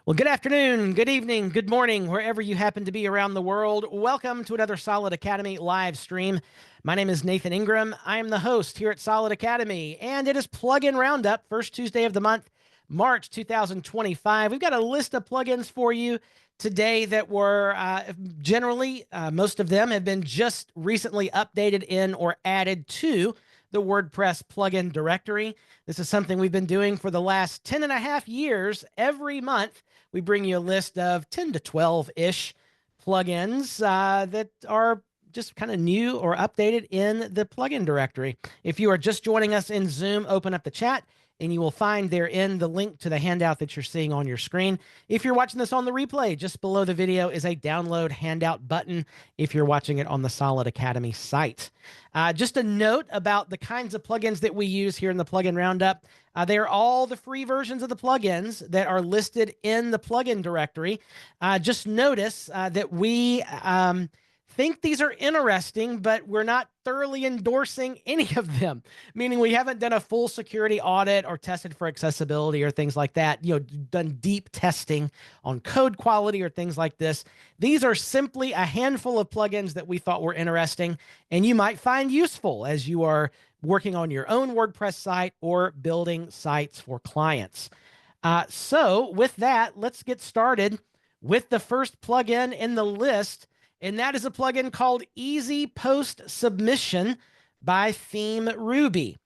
Well, good afternoon, good evening, good morning, wherever you happen to be around the world. Welcome to another Solid Academy live stream. My name is Nathan Ingram. I am the host here at Solid Academy, and it is Plugin Roundup, first Tuesday of the month, March 2025. We've got a list of plugins for you today that were generally, most of them have been just recently updated in or added to the WordPress plugin directory. This is something we've been doing for the last 10 and a half years. Every month, we bring you a list of 10 to 12-ish plugins that are just kind of new or updated in the plugin directory. If you are just joining us in Zoom, open up the chat and you will find therein the link to the handout that you're seeing on your screen. If you're watching this on the replay, just below the video is a download handout button if you're watching it on the Solid Academy site. Just a note about the kinds of plugins that we use here in the Plugin Roundup. They are all the free versions of the plugins that are listed in the plugin directory. Just notice that we think these are interesting, but we're not thoroughly endorsing any of them, meaning we haven't done a full security audit or tested for accessibility or things like that, done deep testing on code quality or things like this. These are simply a handful of plugins that we thought were interesting and you might find useful as you are working on your own WordPress site or building sites for clients. So with that, let's get started with the first plugin in the list. And that is a plugin called Easy Post Submission by Theme Ruby.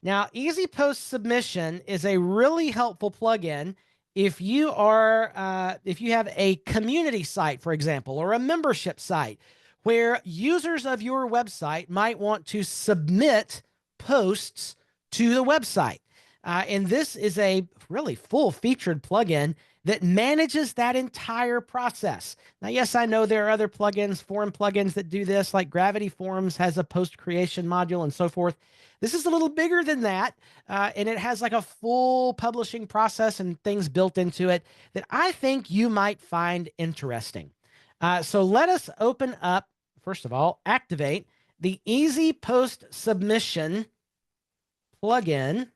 Now, Easy Post Submission is a really helpful plugin if you have a community site, for example, or a membership site where users of your website might want to submit posts to the website. And this is a really full-featured plugin that manages that entire process. Now, yes, I know there are other plugins, form plugins that do this, like Gravity Forms has a post creation module and so forth. This is a little bigger than that, and it has like a full publishing process and things built into it that I think you might find interesting. So let us open up, first of all, activate the Easy Post Submission plugin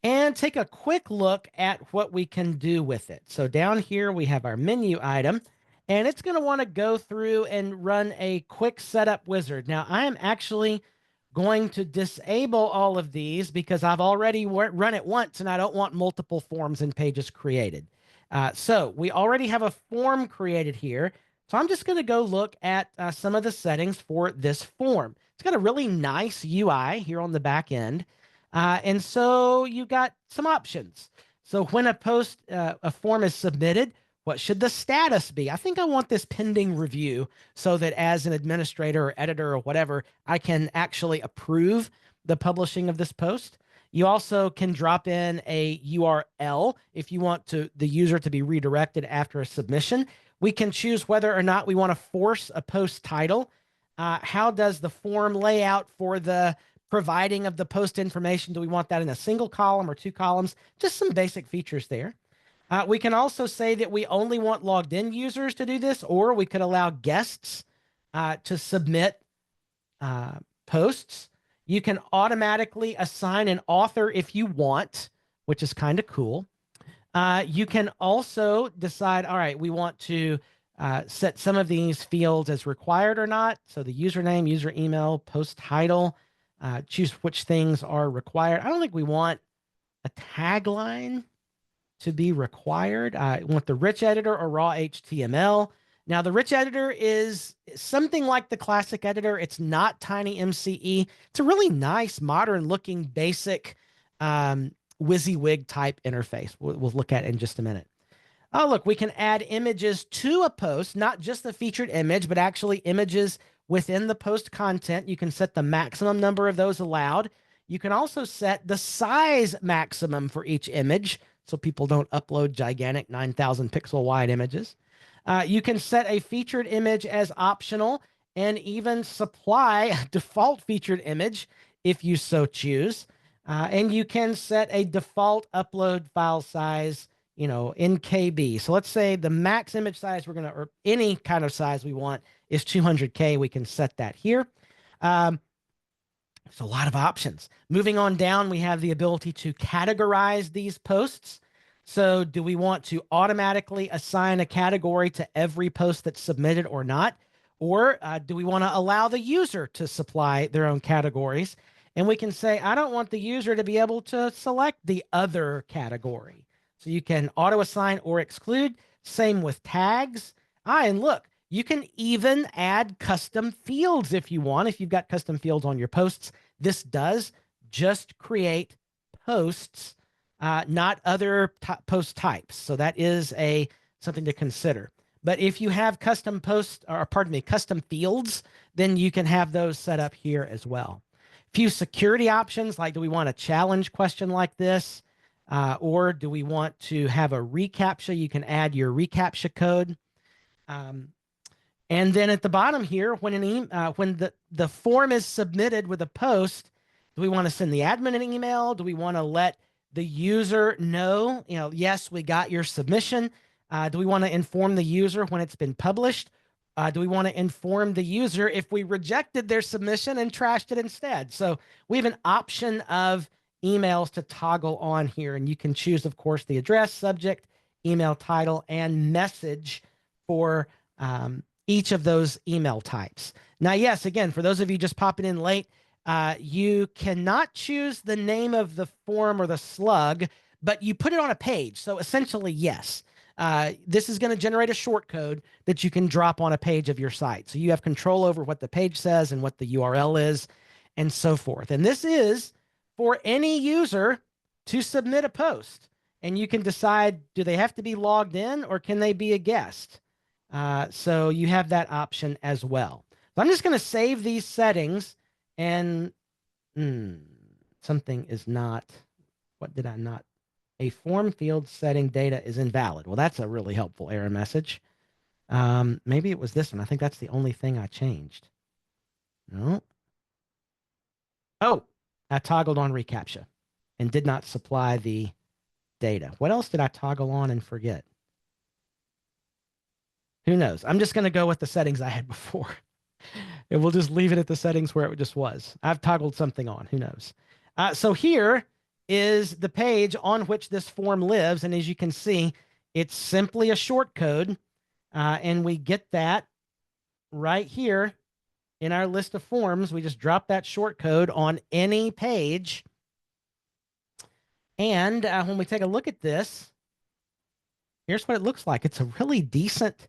and take a quick look at what we can do with it. So down here, we have our menu item, and it's going to want to go through and run a quick setup wizard. Now, I am actually going to disable all of these because I've already run it once, and I don't want multiple forms and pages created. So we already have a form created here. So I'm just going to go look at some of the settings for this form. It's got a really nice UI here on the back end. And so you got some options. So when a form is submitted, what should the status be? I think I want this pending review so that as an administrator or editor or whatever, I can actually approve the publishing of this post. You also can drop in a URL if you want the user to be redirected after a submission. We can choose whether or not we want to force a post title. How does the form layout for the providing of the post information? Do we want that in a single column or two columns? Just some basic features there. We can also say that we only want logged in users to do this, or we could allow guests to submit posts. You can automatically assign an author if you want, which is kind of cool. You can also decide, all right, we want to set some of these fields as required or not. So the username, user email, post title, choose which things are required. I don't think we want a tagline to be required. We want the rich editor or raw HTML. Now, the rich editor is something like the classic editor. It's not tiny MCE. It's a really nice, modern-looking, basic WYSIWYG type interface. We'll look at it in just a minute. Oh, look, we can add images to a post, not just the featured image, but actually images within the post content. You can set the maximum number of those allowed. You can also set the size maximum for each image so people don't upload gigantic 9,000 pixel wide images. You can set a featured image as optional and even supply a default featured image if you so choose. And you can set a default upload file size, in KB. So let's say the max image size or any kind of size we want is 200K. We can set that here. There's a lot of options. Moving on down, we have the ability to categorize these posts. So do we want to automatically assign a category to every post that's submitted or not? Or do we want to allow the user to supply their own categories? And we can say, I don't want the user to be able to select the other category. So you can auto assign or exclude. Same with tags. And look, you can even add custom fields if you want. If you've got custom fields on your posts, this does just create posts, not other post types. So that is something to consider. But if you have custom posts, or pardon me, custom fields, then you can have those set up here as well. Few security options, like do we want a challenge question like this? Or do we want to have a reCAPTCHA? You can add your reCAPTCHA code. And then at the bottom here, when the form is submitted with a post, do we want to send the admin an email? Do we want to let the user know, yes, we got your submission? Do we want to inform the user when it's been published? Do we want to inform the user if we rejected their submission and trashed it instead? So we have an option of emails to toggle on here, and you can choose, of course, the address, subject, email title, and message for each of those email types. Now, yes, again, for those of you just popping in late, you cannot choose the name of the form or the slug, but you put it on a page. So essentially, yes, this is going to generate a short code that you can drop on a page of your site. So you have control over what the page says and what the URL is and so forth. And this is for any user to submit a post. And you can decide, do they have to be logged in or can they be a guest? So you have that option as well. So I'm just going to save these settings, and something is not, what did I not? A form field setting data is invalid. Well, that's a really helpful error message. Maybe it was this one. I think that's the only thing I changed. No. Oh, I toggled on reCAPTCHA and did not supply the data. What else did I toggle on and forget? Who knows? I'm just going to go with the settings I had before. And we'll just leave it at the settings where it just was. I've toggled something on. Who knows? So here is the page on which this form lives. And as you can see, it's simply a short code. And we get that right here in our list of forms. We just drop that short code on any page. And when we take a look at this, here's what it looks like. It's a really decent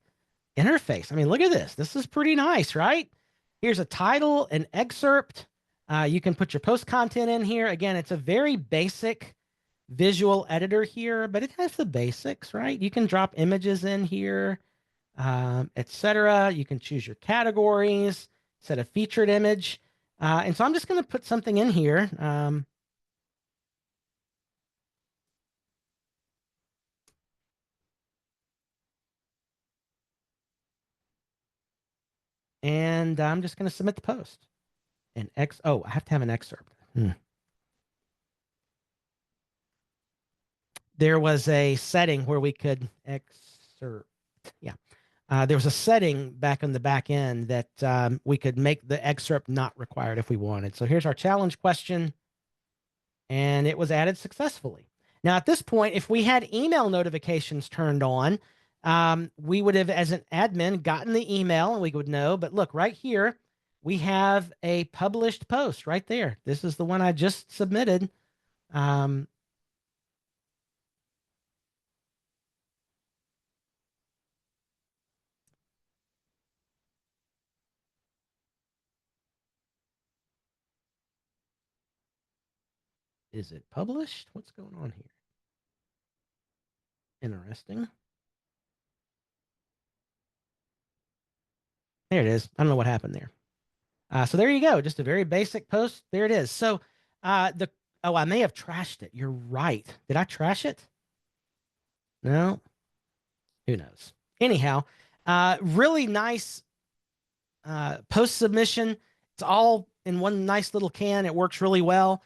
interface. I mean, look at this. This is pretty nice, right? Here's a title, an excerpt. You can put your post content in here. Again, it's a very basic visual editor here, but it has the basics, right? You can drop images in here, etc. You can choose your categories, set a featured image. And so I'm just going to put something in here. And I'm just going to submit the post. Oh, I have to have an excerpt. There was a setting where we could excerpt. Yeah. There was a setting back on the back end that we could make the excerpt not required if we wanted. So here's our challenge question. And it was added successfully. Now, at this point, if we had email notifications turned on, we would have, as an admin, gotten the email and we would know. But look, right here, we have a published post right there. This is the one I just submitted. Is it published? What's going on here? Interesting. There it is. I don't know what happened there. So there you go. Just a very basic post. There it is. So I may have trashed it. You're right. Did I trash it? No. Who knows? Anyhow, really nice post submission. It's all in one nice little can. It works really well.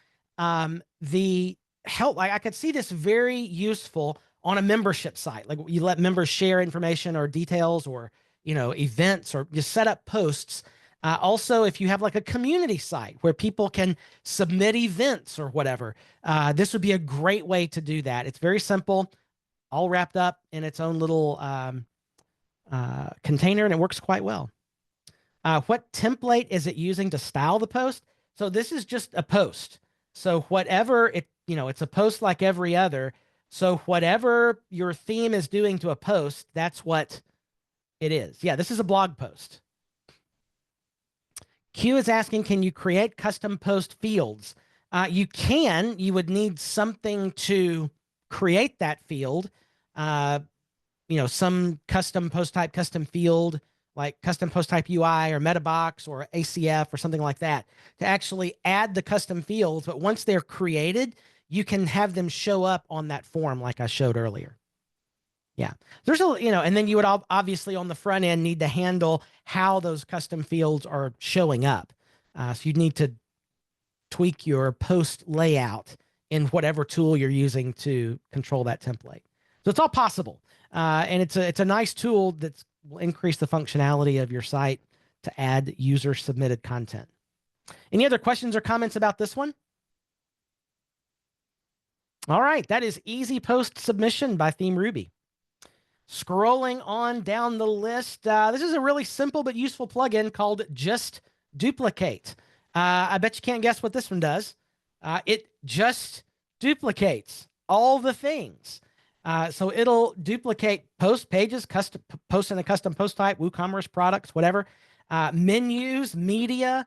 The help, I could see this very useful on a membership site. Like you let members share information or details or, events, or just set up posts. Also, if you have like a community site where people can submit events or whatever, this would be a great way to do that. It's very simple. all wrapped up in its own little container, and it works quite well. What template is it using to style the post? So this is just a post. So whatever it, it's a post like every other. So whatever your theme is doing to a post, that's what it is. Yeah, this is a blog post. Q is asking, can you create custom post fields? You can. You would need something to create that field. Some custom post type, custom field, like custom post type UI or MetaBox or ACF or something like that to actually add the custom fields. But once they're created, you can have them show up on that form like I showed earlier. Yeah, there's and then you would obviously on the front end need to handle how those custom fields are showing up. So you'd need to tweak your post layout in whatever tool you're using to control that template. So it's all possible. And it's a nice tool that will increase the functionality of your site to add user submitted content. Any other questions or comments about this one? All right, that is Easy Post Submission by ThemeRuby. Scrolling on down the list, this is a really simple but useful plugin called Just Duplicate. I bet you can't guess what this one does. It just duplicates all the things. So it'll duplicate post pages, custom post in a custom post type, WooCommerce products, whatever, menus, media,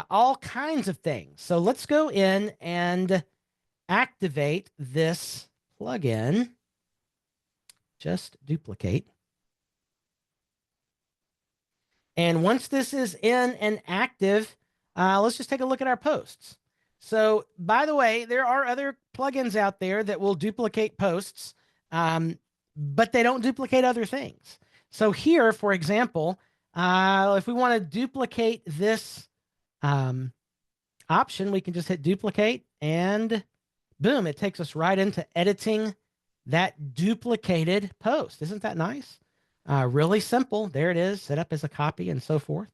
all kinds of things. So let's go in and activate this plugin. Just duplicate. And once this is in and active, let's just take a look at our posts. So by the way, there are other plugins out there that will duplicate posts, but they don't duplicate other things. So here, for example, if we want to duplicate this option, we can just hit duplicate and boom, it takes us right into editing that duplicated post. Isn't that nice? Really simple. There it is, set up as a copy and so forth.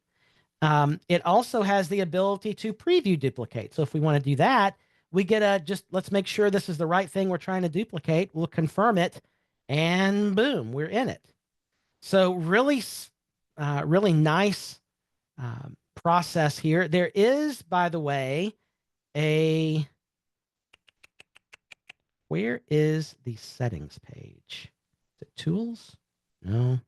It also has the ability to preview duplicate. So if we want to do that, we get let's make sure this is the right thing we're trying to duplicate. We'll confirm it and boom, we're in it. So really, really nice process here. There is, by the way, where is the settings page? Is it tools? No.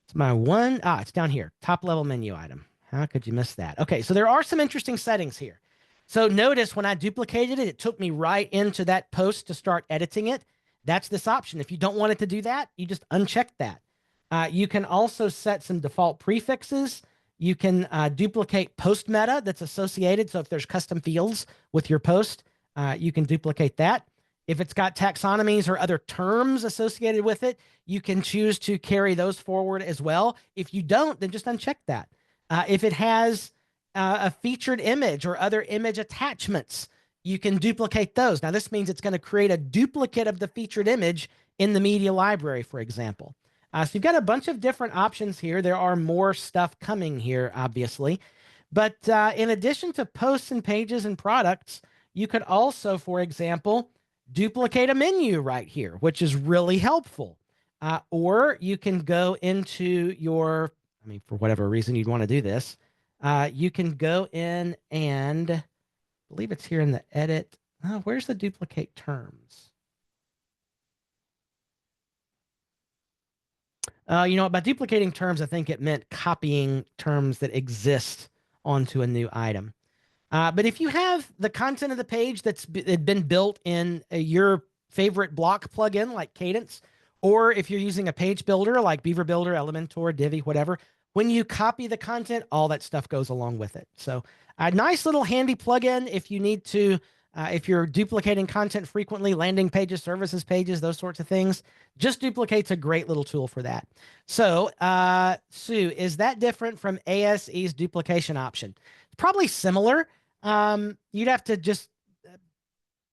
It's my one. It's down here. Top level menu item. How could you miss that? Okay, so there are some interesting settings here. So notice when I duplicated it, it took me right into that post to start editing it. That's this option. If you don't want it to do that, you just uncheck that. You can also set some default prefixes. You can duplicate post meta that's associated. So if there's custom fields with your post, you can duplicate that. If it's got taxonomies or other terms associated with it, you can choose to carry those forward as well. If you don't, then just uncheck that. If it has a featured image or other image attachments, you can duplicate those. Now, this means it's going to create a duplicate of the featured image in the media library, for example. So you've got a bunch of different options here. There are more stuff coming here, obviously. But in addition to posts and pages and products, you could also, for example, duplicate a menu right here, which is really helpful. Or you can go into your, for whatever reason you'd want to do this, you can go in and I believe it's here in the edit. Where's the duplicate terms? By duplicating terms, I think it meant copying terms that exist onto a new item. But if you have the content of the page that's been built in your favorite block plugin like Cadence, or if you're using a page builder like Beaver Builder, Elementor, Divi, whatever, when you copy the content, all that stuff goes along with it. So a nice little handy plugin if you need to, if you're duplicating content frequently, landing pages, services pages, those sorts of things, Just Duplicate's a great little tool for that. So Sue, is that different from ASE's duplication option? Probably similar. You'd have to just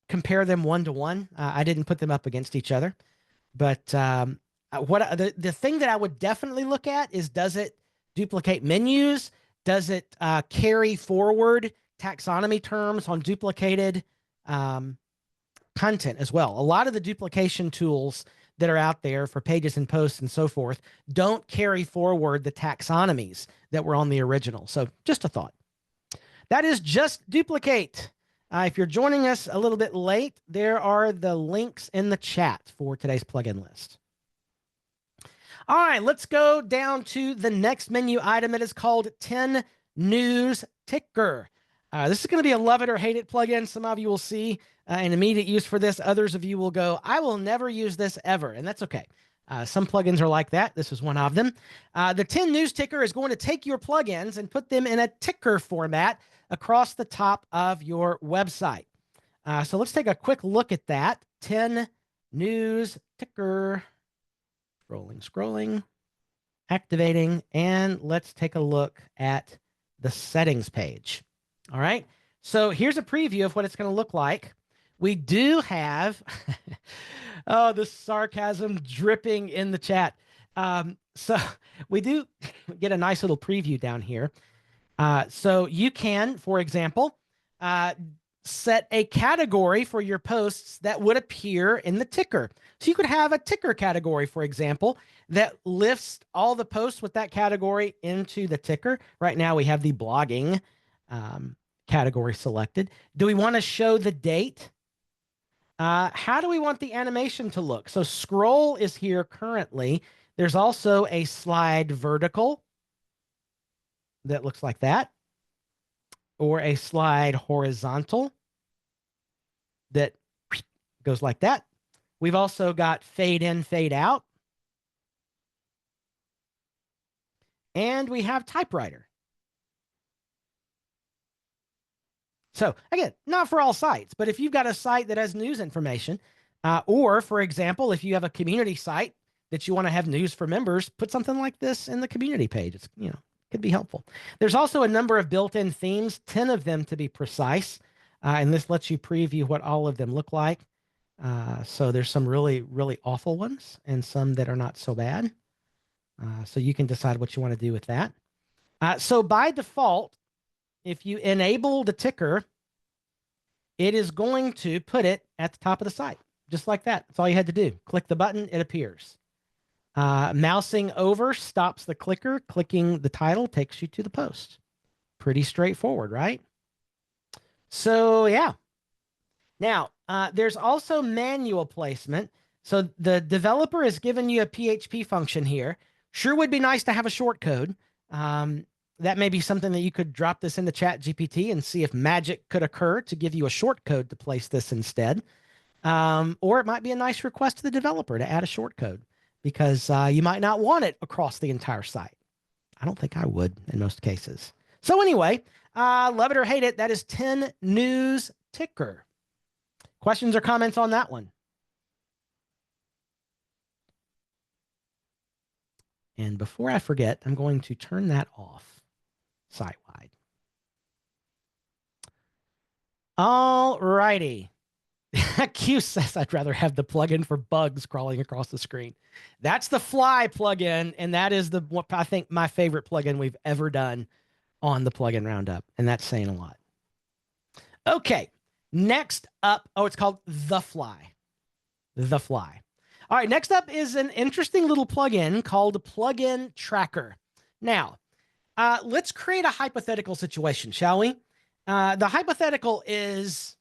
compare them one-to-one. I didn't put them up against each other, but the thing that I would definitely look at is, does it duplicate menus? Does it carry forward taxonomy terms on duplicated content as well. A lot of the duplication tools that are out there for pages and posts and so forth don't carry forward the taxonomies that were on the original. So just a thought. That is Just Duplicate. If you're joining us a little bit late, there are the links in the chat for today's plugin list. All right, let's go down to the next menu item. It is called 10 News Ticker. This is going to be a love it or hate it plugin. Some of you will see an immediate use for this. Others of you will go, I will never use this ever, and that's okay. Some plugins are like that. This is one of them. The 10 News Ticker is going to take your plugins and put them in a ticker format across the top of your website. So let's take a quick look at that. 10 News Ticker. Scrolling, activating, and let's take a look at the settings page. All right, so here's a preview of what it's going to look like. We do have, oh, the sarcasm dripping in the chat. So we do get a nice little preview down here. So you can, for example, set a category for your posts that would appear in the ticker. So you could have a ticker category, for example, that lifts all the posts with that category into the ticker. Right now we have the blogging category selected. Do we want to show the date? How do we want the animation to look? So scroll is here currently. There's also a slide vertical that looks like that, or a slide horizontal that goes like that. We've also got fade in, fade out. And we have typewriter. So again, not for all sites, but if you've got a site that has news information, or for example, if you have a community site that you want to have news for members, put something like this in the community page. It's, could be helpful. There's also a number of built-in themes, 10 of them to be precise. And this lets you preview what all of them look like. So there's some really, really awful ones and some that are not so bad. So you can decide what you want to do with that. So by default, if you enable the ticker, it is going to put it at the top of the site, just like that. That's all you had to do. Click the button, it appears. Mousing over stops the clicker. Clicking the title takes you to the post. Pretty straightforward, right? So yeah. Now, there's also manual placement. So the developer has given you a PHP function here. Sure would be nice to have a short code. That may be something that you could drop this into ChatGPT and see if magic could occur to give you a short code to place this instead. Or it might be a nice request to the developer to add a short code because you might not want it across the entire site. I don't think I would in most cases. So anyway, love it or hate it, that is 10 News Ticker. Questions or comments on that one? And before I forget, I'm going to turn that off site-wide. All righty. Q says I'd rather have the plugin for bugs crawling across the screen. That's the Fly plugin, and that is what I think my favorite plugin we've ever done on the plugin Roundup, and that's saying a lot. Okay, next up, oh, it's called The Fly. The Fly. All right, next up is an interesting little plugin called Plugin Tracker. Now, let's create a hypothetical situation, shall we? The hypothetical is,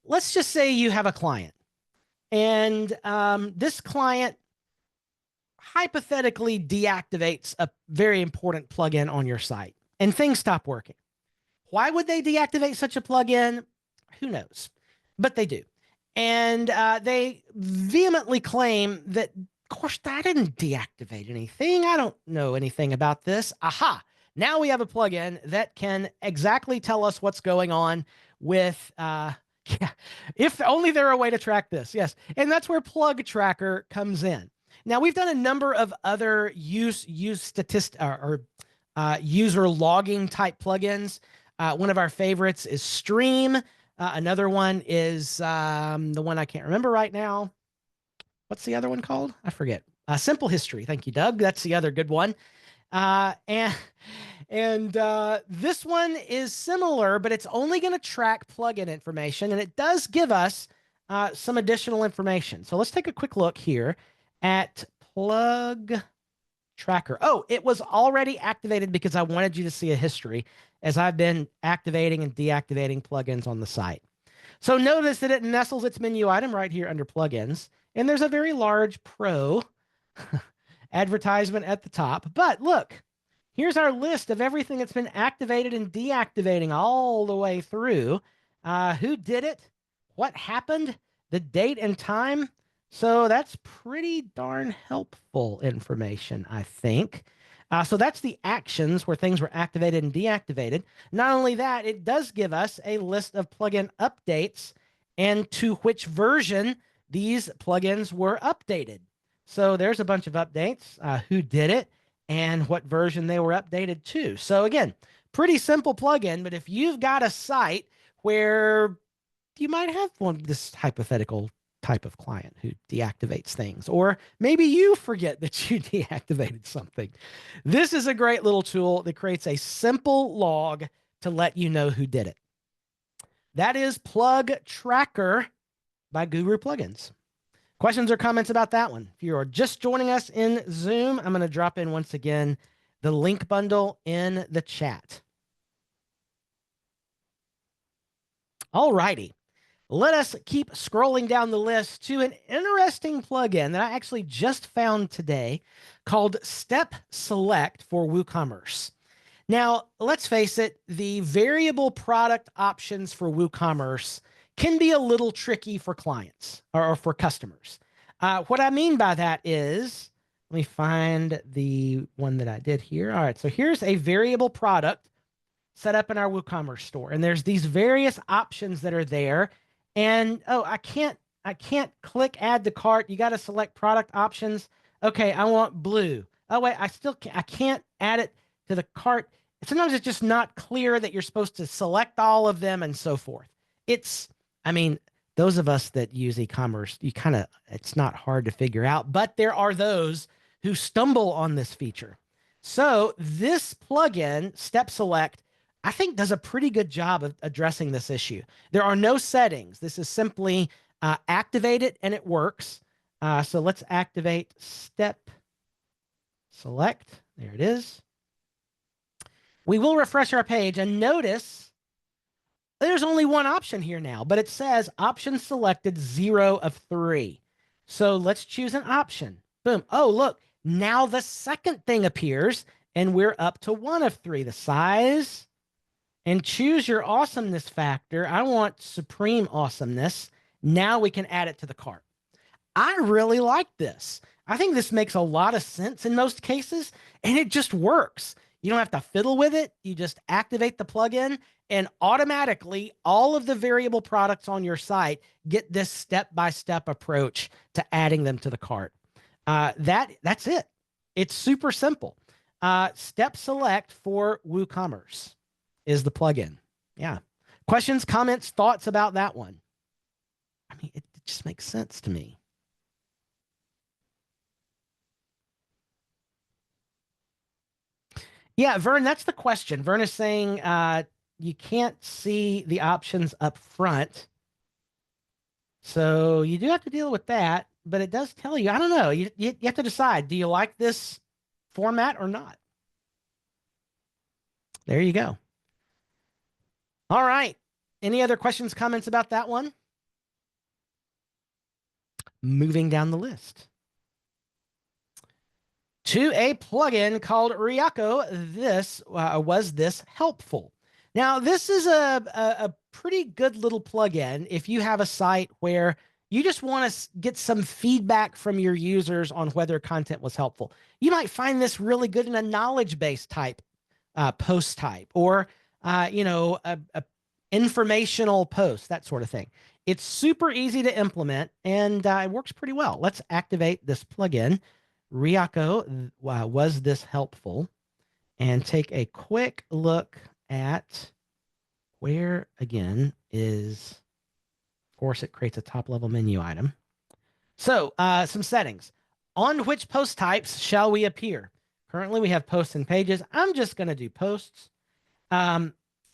let's just say you have a client, and this client hypothetically deactivates a very important plugin on your site, and things stop working. Why would they deactivate such a plugin? Who knows? But they do. And they vehemently claim that, of course, I didn't deactivate anything. I don't know anything about this. Aha! Now we have a plugin that can exactly tell us what's going on with, yeah, if only there were a way to track this. Yes. And that's where Plug Tracker comes in. Now, we've done a number of other user logging type plugins. One of our favorites is Stream. Another one is the one I can't remember right now. What's the other one called? I forget. Simple History. Thank you, Doug. That's the other good one. And this one is similar, but it's only going to track plugin information, and it does give us some additional information. So let's take a quick look here at plug tracker. Oh, it was already activated because I wanted you to see a history as I've been activating and deactivating plugins on the site. So notice that it nestles its menu item right here under plugins, and there's a very large pro advertisement at the top. But look, here's our list of everything that's been activated and deactivating all the way through. Who did it? What happened? The date and time. So that's pretty darn helpful information, I think. So that's the actions where things were activated and deactivated. Not only that, it does give us a list of plugin updates and to which version these plugins were updated. So there's a bunch of updates, who did it, and what version they were updated to. So again, pretty simple plugin, but if you've got a site where you might have this hypothetical type of client who deactivates things, or maybe you forget that you deactivated something, this is a great little tool that creates a simple log to let you know who did it. That is Plug Tracker by Guru Plugins. Questions or comments about that one? If you are just joining us in Zoom, I'm going to drop in once again the link bundle in the chat. All righty. Let us keep scrolling down the list to an interesting plugin that I actually just found today called Step Select for WooCommerce. Now, let's face it, the variable product options for WooCommerce can be a little tricky for clients or for customers. What I mean by that is, let me find the one that I did here. All right, so here's a variable product set up in our WooCommerce store, and there's these various options that are there. And oh, I can't click add to cart. You got to select product options. Okay, I want blue. Oh wait, I can't add it to the cart. Sometimes it's just not clear that you're supposed to select all of them and so forth. I mean, those of us that use e-commerce, it's not hard to figure out, but there are those who stumble on this feature. So this plugin, Step Select, I think does a pretty good job of addressing this issue. There are no settings. This is simply activate it and it works. So let's activate Step Select. There it is. We will refresh our page and notice there's only one option here now, but it says option selected 0 of 3. So let's choose an option. Boom. Oh, look, now the second thing appears and we're up to 1 of 3. The size. And choose your awesomeness factor. I want supreme awesomeness. Now we can add it to the cart. I really like this. I think this makes a lot of sense in most cases, and it just works. You don't have to fiddle with it. You just activate the plugin, and automatically all of the variable products on your site get this step-by-step approach to adding them to the cart. That's it. It's super simple. Step Select for WooCommerce is the plugin. Yeah. Questions, comments, thoughts about that one? I mean, it just makes sense to me. Yeah, Vern, that's the question. Vern is saying you can't see the options up front. So you do have to deal with that, but it does tell you, I don't know, you have to decide, do you like this format or not? There you go. All right. Any other questions, comments about that one? Moving down the list to a plugin called Ryako. This was this helpful. Now, this is a pretty good little plugin if you have a site where you just want to get some feedback from your users on whether content was helpful. You might find this really good in a knowledge-based type post type, or a informational post, that sort of thing. It's super easy to implement, and it works pretty well. Let's activate this plugin. Ryako, was this helpful? And take a quick look at where, again, is, of course, it creates a top-level menu item. So some settings. On which post types shall we appear? Currently, we have posts and pages. I'm just going to do posts.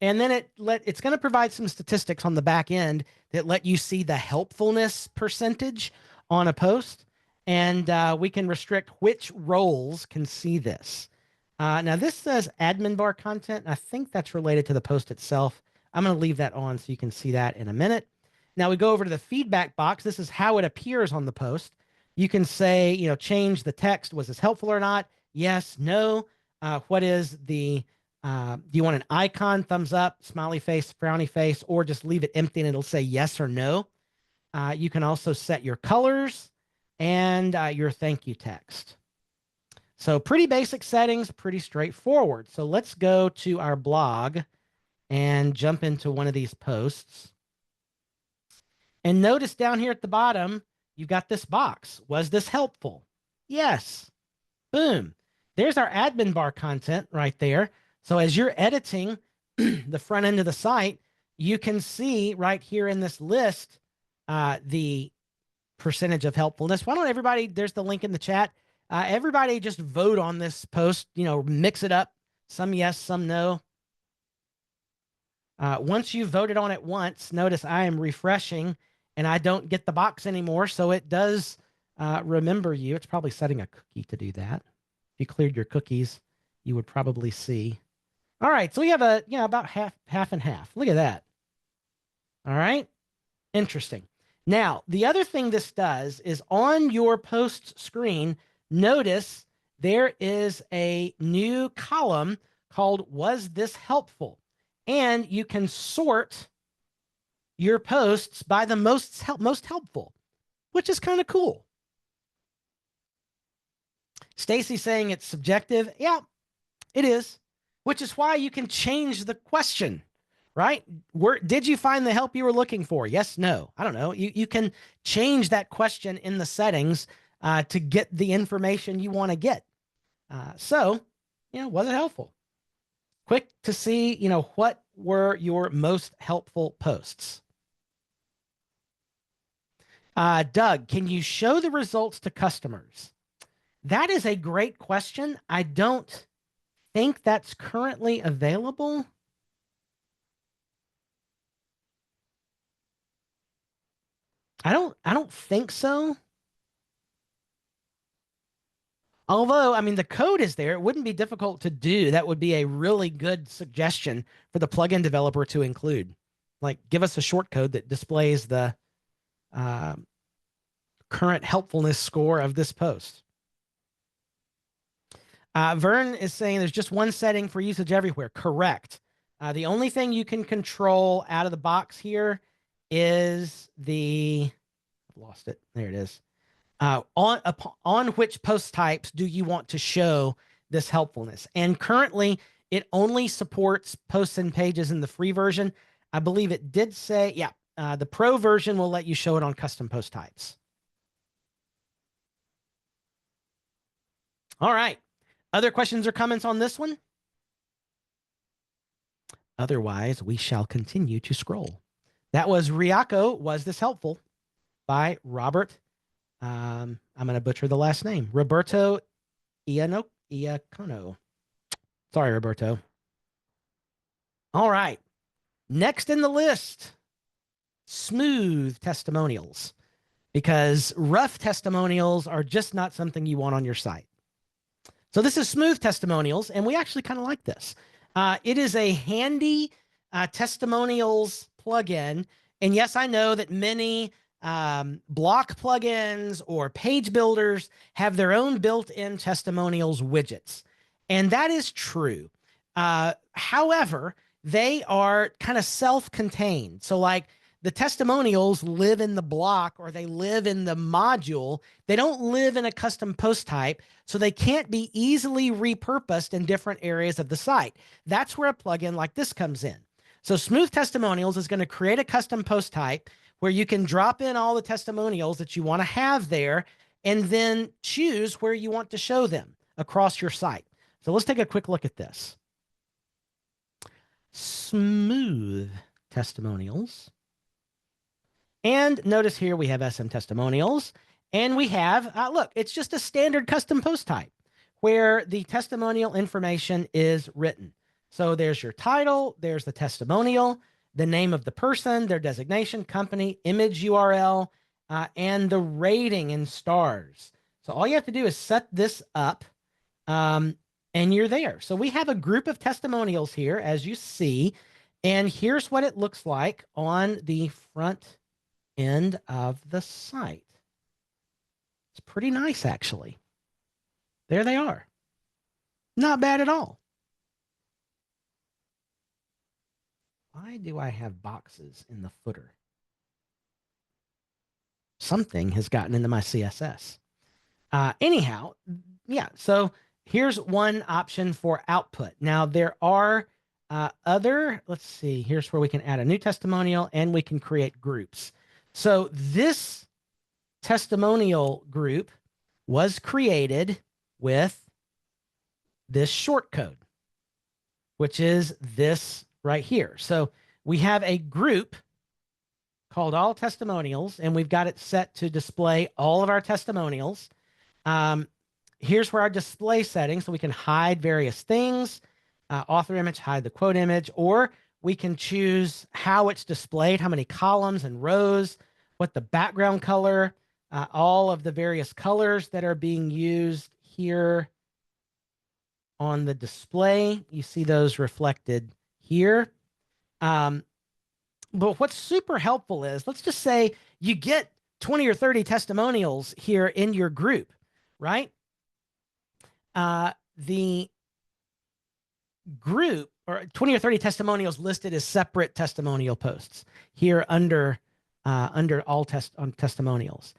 And then it's going to provide some statistics on the back end that let you see the helpfulness percentage on a post. And we can restrict which roles can see this. Now, this says admin bar content. I think that's related to the post itself. I'm going to leave that on so you can see that in a minute. Now, we go over to the feedback box. This is how it appears on the post. You can say, change the text. Was this helpful or not? Yes, no. What is the do you want an icon, thumbs up, smiley face, frowny face, or just leave it empty and it'll say yes or no? You can also set your colors and your thank you text. So pretty basic settings, pretty straightforward. So let's go to our blog and jump into one of these posts. And notice down here at the bottom, you've got this box. Was this helpful? Yes. Boom. There's our admin bar content right there. So as you're editing the front end of the site, you can see right here in this list the percentage of helpfulness. Why don't everybody, there's the link in the chat. Everybody just vote on this post, mix it up. Some yes, some no. Once you've voted on it once, notice I am refreshing and I don't get the box anymore. So it does remember you. It's probably setting a cookie to do that. If you cleared your cookies, you would probably see. All right, so we have about half and half. Look at that. All right, interesting. Now, the other thing this does is on your post screen, notice there is a new column called Was This Helpful? And you can sort your posts by the most helpful, which is kind of cool. Stacy saying it's subjective. Yeah, it is, which is why you can change the question, right? Did you find the help you were looking for? Yes, no. I don't know. You can change that question in the settings to get the information you want to get. So, was it helpful? Quick to see, what were your most helpful posts? Doug, can you show the results to customers? That is a great question. I don't think that's currently available. I don't think so. Although, I mean, the code is there. It wouldn't be difficult to do. That would be a really good suggestion for the plugin developer to include. Like, give us a short code that displays the current helpfulness score of this post. Vern is saying there's just one setting for usage everywhere. Correct. The only thing you can control out of the box here is I've lost it. There it is. On which post types do you want to show this helpfulness? And currently, it only supports posts and pages in the free version. I believe it did say, yeah, the pro version will let you show it on custom post types. All right. Other questions or comments on this one? Otherwise, we shall continue to scroll. That was Ryako, Was This Helpful? By Robert. I'm going to butcher the last name. Roberto Iacono. Sorry, Roberto. All right. Next in the list, smooth testimonials. Because rough testimonials are just not something you want on your site. So this is smooth testimonials, and we actually kind of like this. It is a handy testimonials plugin. And yes, I know that many block plugins or page builders have their own built-in testimonials widgets. And that is true. However, they are kind of self-contained. So like the testimonials live in the block or they live in the module. They don't live in a custom post type, so they can't be easily repurposed in different areas of the site. That's where a plugin like this comes in. So Smooth Testimonials is going to create a custom post type where you can drop in all the testimonials that you want to have there and then choose where you want to show them across your site. So let's take a quick look at this. Smooth Testimonials. And notice here we have SM Testimonials. And we have, look, it's just a standard custom post type where the testimonial information is written. So there's your title, there's the testimonial, the name of the person, their designation, company, image URL, and the rating in stars. So all you have to do is set this up, and you're there. So we have a group of testimonials here, as you see, and here's what it looks like on the front end of the site. It's pretty nice, actually. There they are. Not bad at all. Why do I have boxes in the footer? Something has gotten into my CSS. Anyhow, yeah, so here's one option for output. Now, there are let's see, here's where we can add a new testimonial and we can create groups. So this testimonial group was created with this short code, which is this right here. So we have a group called all testimonials, and we've got it set to display all of our testimonials. Here's where our display settings, so we can hide various things, author image, hide the quote image, or we can choose how it's displayed, how many columns and rows, what the background color, all of the various colors that are being used here on the display. You see those reflected here. But what's super helpful is, let's just say you get 20 or 30 testimonials here in your group, right? The group, or 20 or 30 testimonials listed as separate testimonial posts here under all testimonials.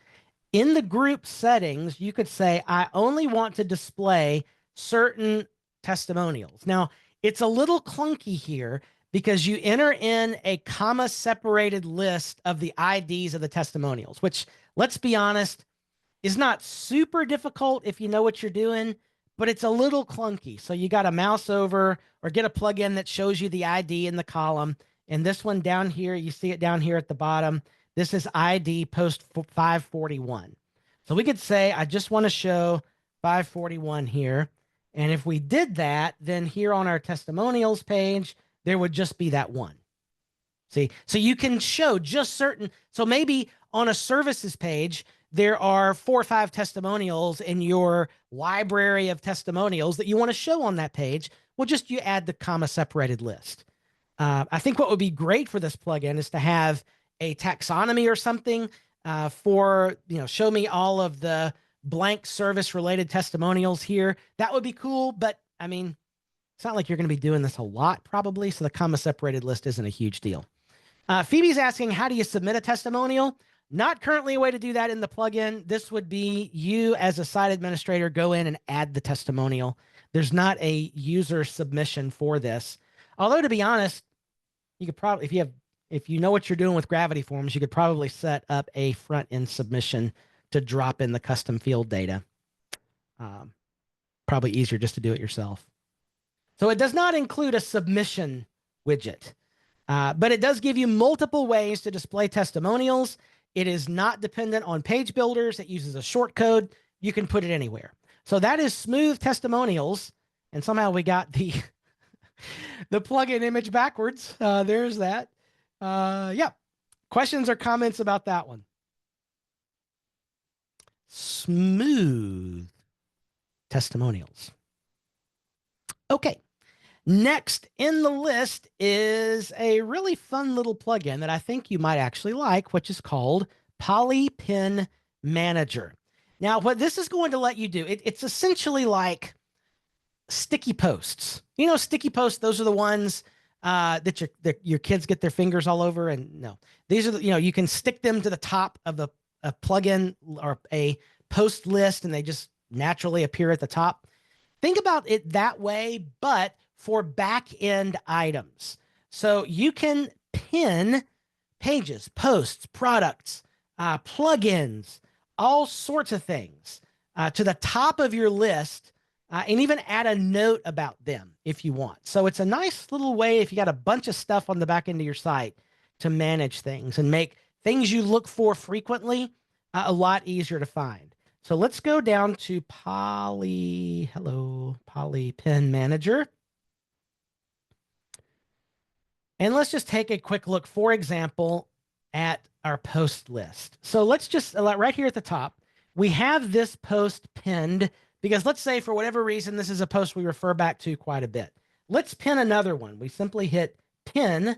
In the group settings, you could say, I only want to display certain testimonials. Now, it's a little clunky here because you enter in a comma separated list of the IDs of the testimonials, which, let's be honest, is not super difficult if you know what you're doing, but it's a little clunky. So you got to mouse over or get a plugin that shows you the ID in the column. And this one down here, you see it down here at the bottom. This is ID post 541. So we could say, I just want to show 541 here. And if we did that, then here on our testimonials page, there would just be that one. See, so you can show just certain. So maybe on a services page, there are 4 or 5 testimonials in your library of testimonials that you want to show on that page. Well, just you add the comma separated list. I think what would be great for this plugin is to have a taxonomy or something for, show me all of the blank service related testimonials here. That would be cool. But I mean, it's not like you're going to be doing this a lot probably. So the comma separated list isn't a huge deal. Phoebe's asking, how do you submit a testimonial? Not currently a way to do that in the plugin. This would be you as a site administrator go in and add the testimonial. There's not a user submission for this. Although, to be honest, you could probably, if you know what you're doing with Gravity Forms, you could probably set up a front end submission to drop in the custom field data. Probably easier just to do it yourself. So it does not include a submission widget, but it does give you multiple ways to display testimonials. It is not dependent on page builders. It uses a short code. You can put it anywhere. So that is Smooth Testimonials. And somehow we got the plugin image backwards. There's that. Yeah. Questions or comments about that one? Smooth Testimonials. Okay. Next in the list is a really fun little plugin that I think you might actually like, which is called Polypin Manager. Now, what this is going to let you do, it's essentially like sticky posts. Sticky posts, those are the ones that your kids get their fingers all over. And no, these are you can stick them to the top of a plugin or a post list, and they just naturally appear at the top. Think about it that way, but for back-end items. So you can pin pages, posts, products, plugins, all sorts of things to the top of your list, and even add a note about them if you want. So it's a nice little way if you got a bunch of stuff on the back end of your site to manage things and make things you look for frequently a lot easier to find. So let's go down to Polypin Manager. And let's just take a quick look, for example, at our post list. So let's just, right here at the top, we have this post pinned because let's say for whatever reason, this is a post we refer back to quite a bit. Let's pin another one. We simply hit pin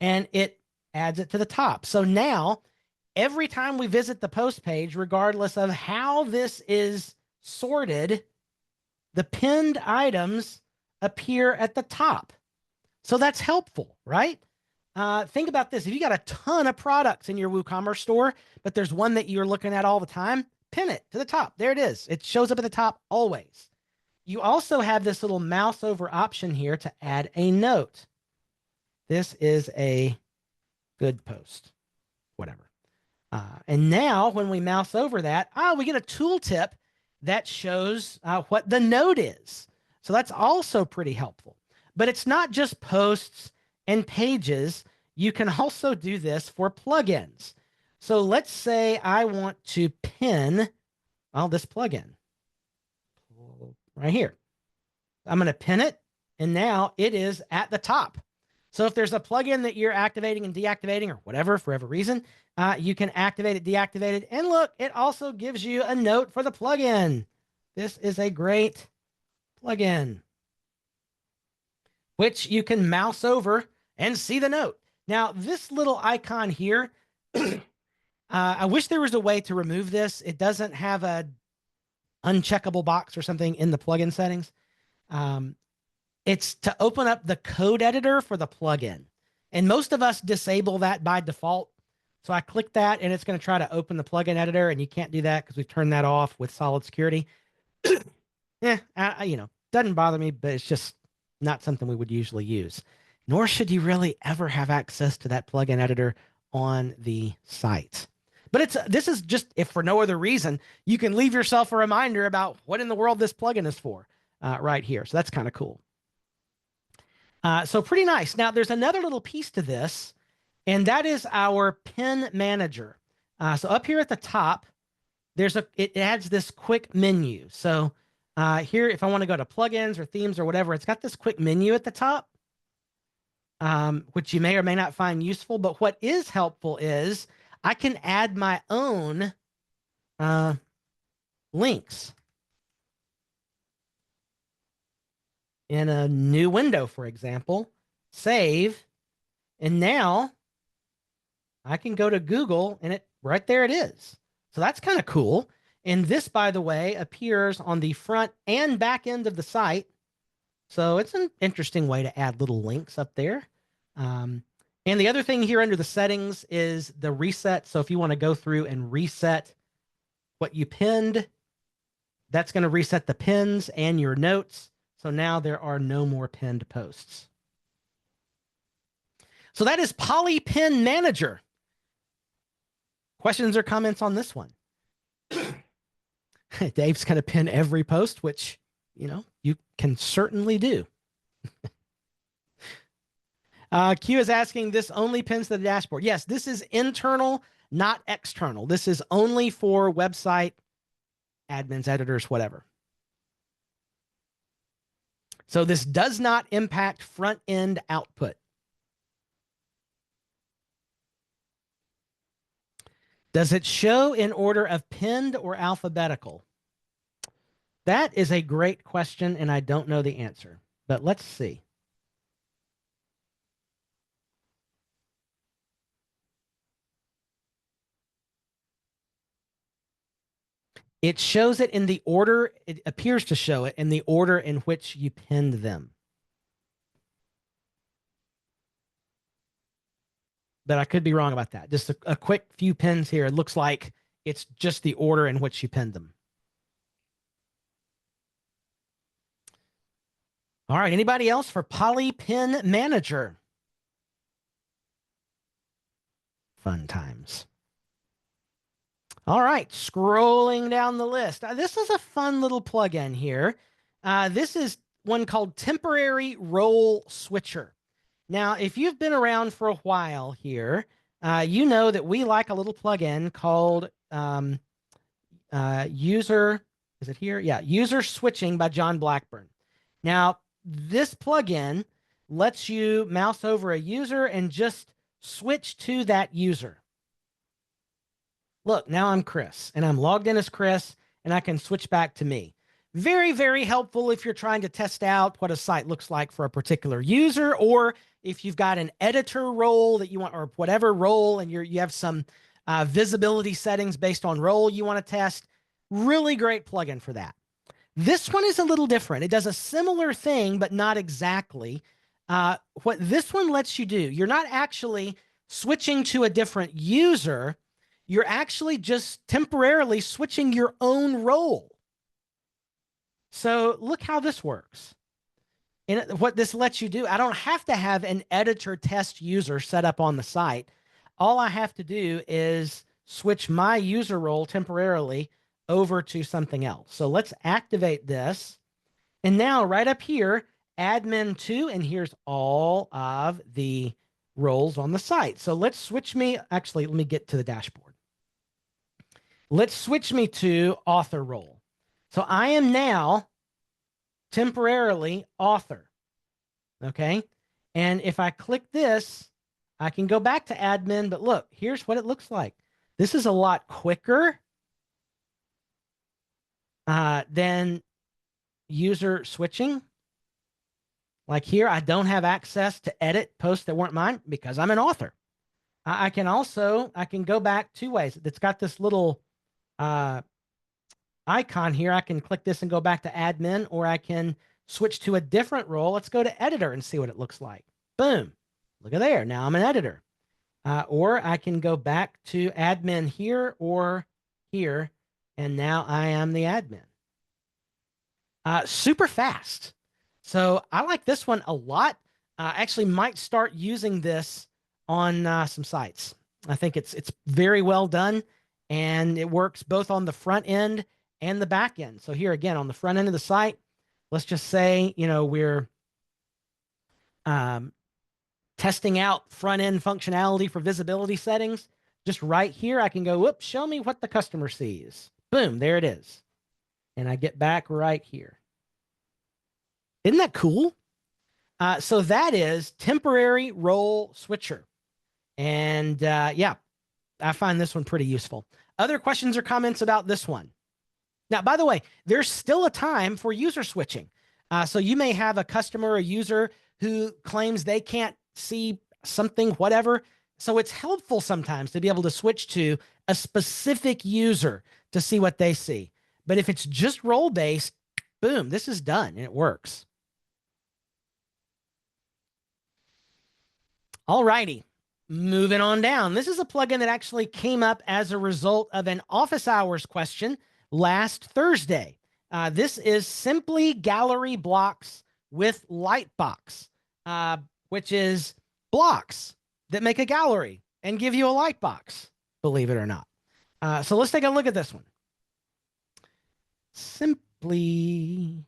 and it adds it to the top. So now every time we visit the post page, regardless of how this is sorted, the pinned items appear at the top. So that's helpful, right? Think about this. If you got a ton of products in your WooCommerce store, but there's one that you're looking at all the time, pin it to the top. There it is. It shows up at the top always. You also have this little mouse over option here to add a note. This is a good post, whatever. And now when we mouse over that, we get a tooltip that shows what the note is. So that's also pretty helpful. But it's not just posts and pages. You can also do this for plugins. So let's say I want to pin this plugin right here. I'm going to pin it, and now it is at the top. So if there's a plugin that you're activating and deactivating or whatever, for whatever reason, you can activate it, deactivate it. And look, it also gives you a note for the plugin. This is a great plugin, which you can mouse over and see the note. Now, this little icon here, I wish there was a way to remove this. It doesn't have a uncheckable box or something in the plugin settings. It's to open up the code editor for the plugin. And most of us disable that by default. So I click that and it's going to try to open the plugin editor, and you can't do that because we've turned that off with solid security. Doesn't bother me, but it's just not something we would usually use. Nor should you really ever have access to that plugin editor on the site. But this is just, if for no other reason, you can leave yourself a reminder about what in the world this plugin is for right here. So that's kind of cool. So pretty nice. Now there's another little piece to this, and that is our pin manager. So up here at the top, it adds this quick menu. So here, if I want to go to plugins or themes or whatever, it's got this quick menu at the top, which you may or may not find useful. But what is helpful is I can add my own links in a new window, for example, save. And now I can go to Google and right there it is. So that's kind of cool. And this, by the way, appears on the front and back end of the site. So it's an interesting way to add little links up there. And the other thing here under the settings is the reset. So if you want to go through and reset what you pinned, that's going to reset the pins and your notes. So now there are no more pinned posts. So that is Polypin Manager. Questions or comments on this one? Dave's going to pin every post, which, you can certainly do. Q is asking, this only pins to the dashboard. Yes, this is internal, not external. This is only for website admins, editors, whatever. So this does not impact front-end output. Does it show in order of pinned or alphabetical? That is a great question, and I don't know the answer, but let's see. It shows it in the order, it appears to show it in the order in which you pinned them. But I could be wrong about that. Just a quick few pins here. It looks like it's just the order in which you pinned them. All right, anybody else for Polypin Manager? Fun times. All right, scrolling down the list. This is a fun little plugin here. This is one called Temporary Role Switcher. Now, if you've been around for a while here, you know that we like a little plugin called User, is it here? Yeah, User Switching by John Blackburn. Now, this plugin lets you mouse over a user and just switch to that user. Look, now I'm Chris, and I'm logged in as Chris, and I can switch back to me. Very, very helpful if you're trying to test out what a site looks like for a particular user, or if you've got an editor role that you want, or whatever role, and you have some visibility settings based on role you want to test. Really great plugin for that. This one is a little different. It does a similar thing, but not exactly. What this one lets you do, you're not actually switching to a different user. You're actually just temporarily switching your own role. So look how this works. And what this lets you do, I don't have to have an editor test user set up on the site. All I have to do is switch my user role temporarily over to something else. So let's activate this. And now right up here, admin 2, and here's all of the roles on the site. So let's switch me, actually, let me get to the dashboard. Let's switch me to author role. So I am now temporarily author. Okay. And if I click this, I can go back to admin, but look, here's what it looks like. This is a lot quicker than user switching. Like here, I don't have access to edit posts that weren't mine because I'm an author. I can go back 2 ways. It's got this little icon here. I can click this and go back to admin, or I can switch to a different role. Let's go to editor and see what it looks like. Boom. Look at there. Now I'm an editor. Or I can go back to admin here or here, and now I am the admin. Super fast. So I like this one a lot. Actually might start using this on some sites. I think it's very well done, and it works both on the front end and the back end. So here again, on the front end of the site, let's just say, we're testing out front end functionality for visibility settings. Just right here, I can go, whoops, show me what the customer sees. Boom, there it is. And I get back right here. Isn't that cool? So that is temporary role switcher. And yeah, I find this one pretty useful. Other questions or comments about this one? Now, by the way, there's still a time for user switching. So you may have a customer or user who claims they can't see something, whatever. So it's helpful sometimes to be able to switch to a specific user to see what they see. But if it's just role-based, boom, this is done and it works. All righty, moving on down. This is a plugin that actually came up as a result of an office hours question last Thursday. This is simply gallery blocks with Lightbox, which is blocks that make a gallery and give you a Lightbox, believe it or not. So let's take a look at this one. Simply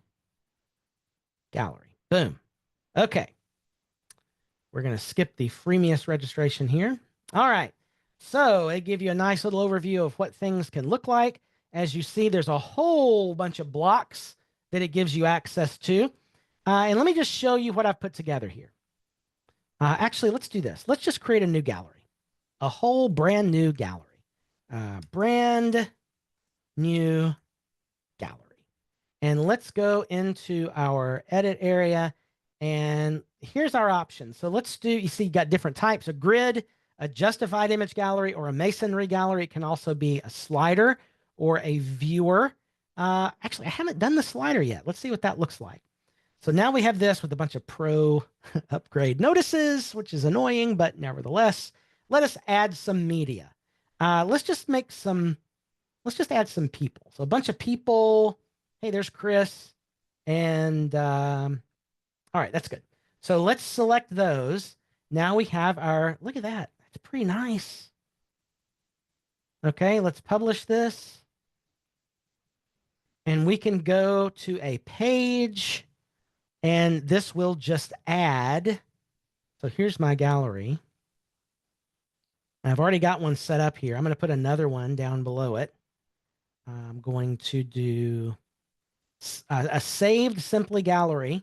gallery. Boom. Okay. We're going to skip the freemius registration here. All right. So they give you a nice little overview of what things can look like. As you see, there's a whole bunch of blocks that it gives you access to. And let me just show you what I've put together here. Actually, let's do this. Let's just create a new gallery, a whole brand new gallery. Brand new gallery. And let's go into our edit area. And here's our options. So let's do, you see, you got different types: a grid, a justified image gallery, or a masonry gallery. It can also be a slider or a viewer. Actually, I haven't done the slider yet. Let's see what that looks like. So now we have this with a bunch of pro upgrade notices, which is annoying, but nevertheless, let us add some media. Let's just add some people. So a bunch of people. Hey, there's Chris. And all right, that's good. So let's select those. Now we have our, look at that. That's pretty nice. Okay, let's publish this. And we can go to a page, and this will just add. So here's my gallery. I've already got one set up here. I'm going to put another one down below it. I'm going to do a saved simply gallery.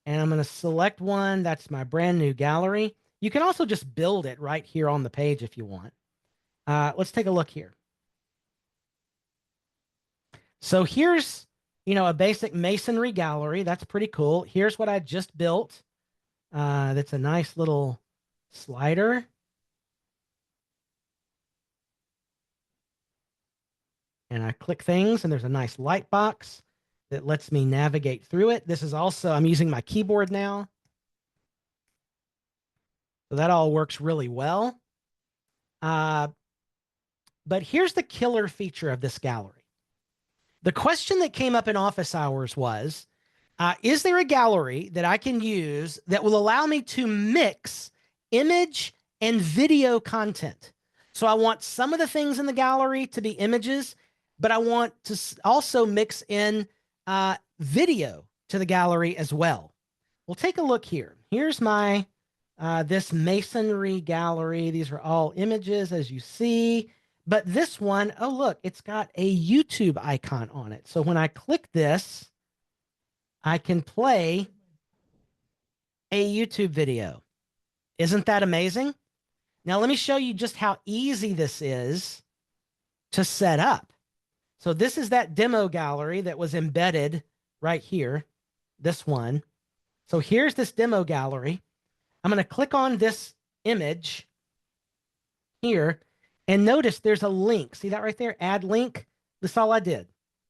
And I'm going to select one. That's my brand new gallery. You can also just build it right here on the page if you want. Let's take a look here. So here's, a basic masonry gallery. That's pretty cool. Here's what I just built. That's a nice little slider. And I click things, and there's a nice light box that lets me navigate through it. This is also, I'm using my keyboard now. So that all works really well. But here's the killer feature of this gallery. The question that came up in office hours was, is there a gallery that I can use that will allow me to mix image and video content? So I want some of the things in the gallery to be images, but I want to also mix in video to the gallery as well. We'll take a look here. Here's my this masonry gallery. These are all images, as you see. But this one, oh, look, it's got a YouTube icon on it. So when I click this, I can play a YouTube video. Isn't that amazing? Now, let me show you just how easy this is to set up. So this is that demo gallery that was embedded right here, this one. So here's this demo gallery. I'm going to click on this image here, and notice there's a link. See that right there? Add link. That's all I did.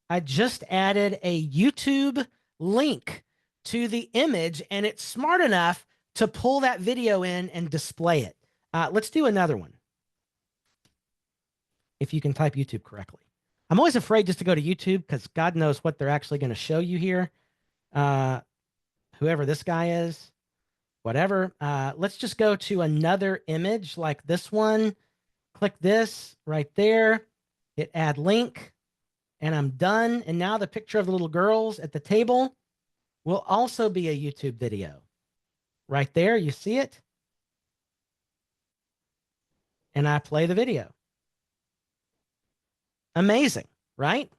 I just added a YouTube link to the image, and it's smart enough to pull that video in and display it. Let's do another one. If you can type YouTube correctly. I'm always afraid just to go to YouTube because God knows what they're actually going to show you here. Whoever this guy is, whatever. Let's just go to another image like this one. Click this right there. Hit add link. And I'm done. And now the picture of the little girls at the table will also be a YouTube video. Right there, you see it? And I play the video. Amazing, right?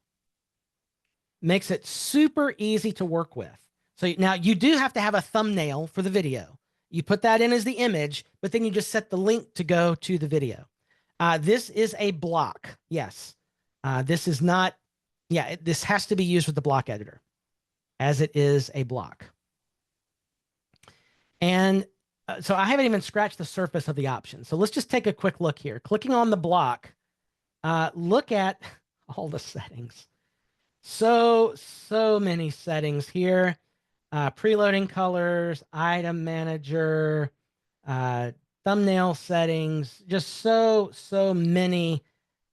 Makes it super easy to work with. So now you do have to have a thumbnail for the video. You put that in as the image, but then you just set the link to go to the video. This is a block. Yes. This is not, this has to be used with the block editor as it is a block. And so I haven't even scratched the surface of the options. So let's just take a quick look here. Clicking on the block, look at all the settings. So many settings here. Preloading colors, item manager, thumbnail settings, just so many.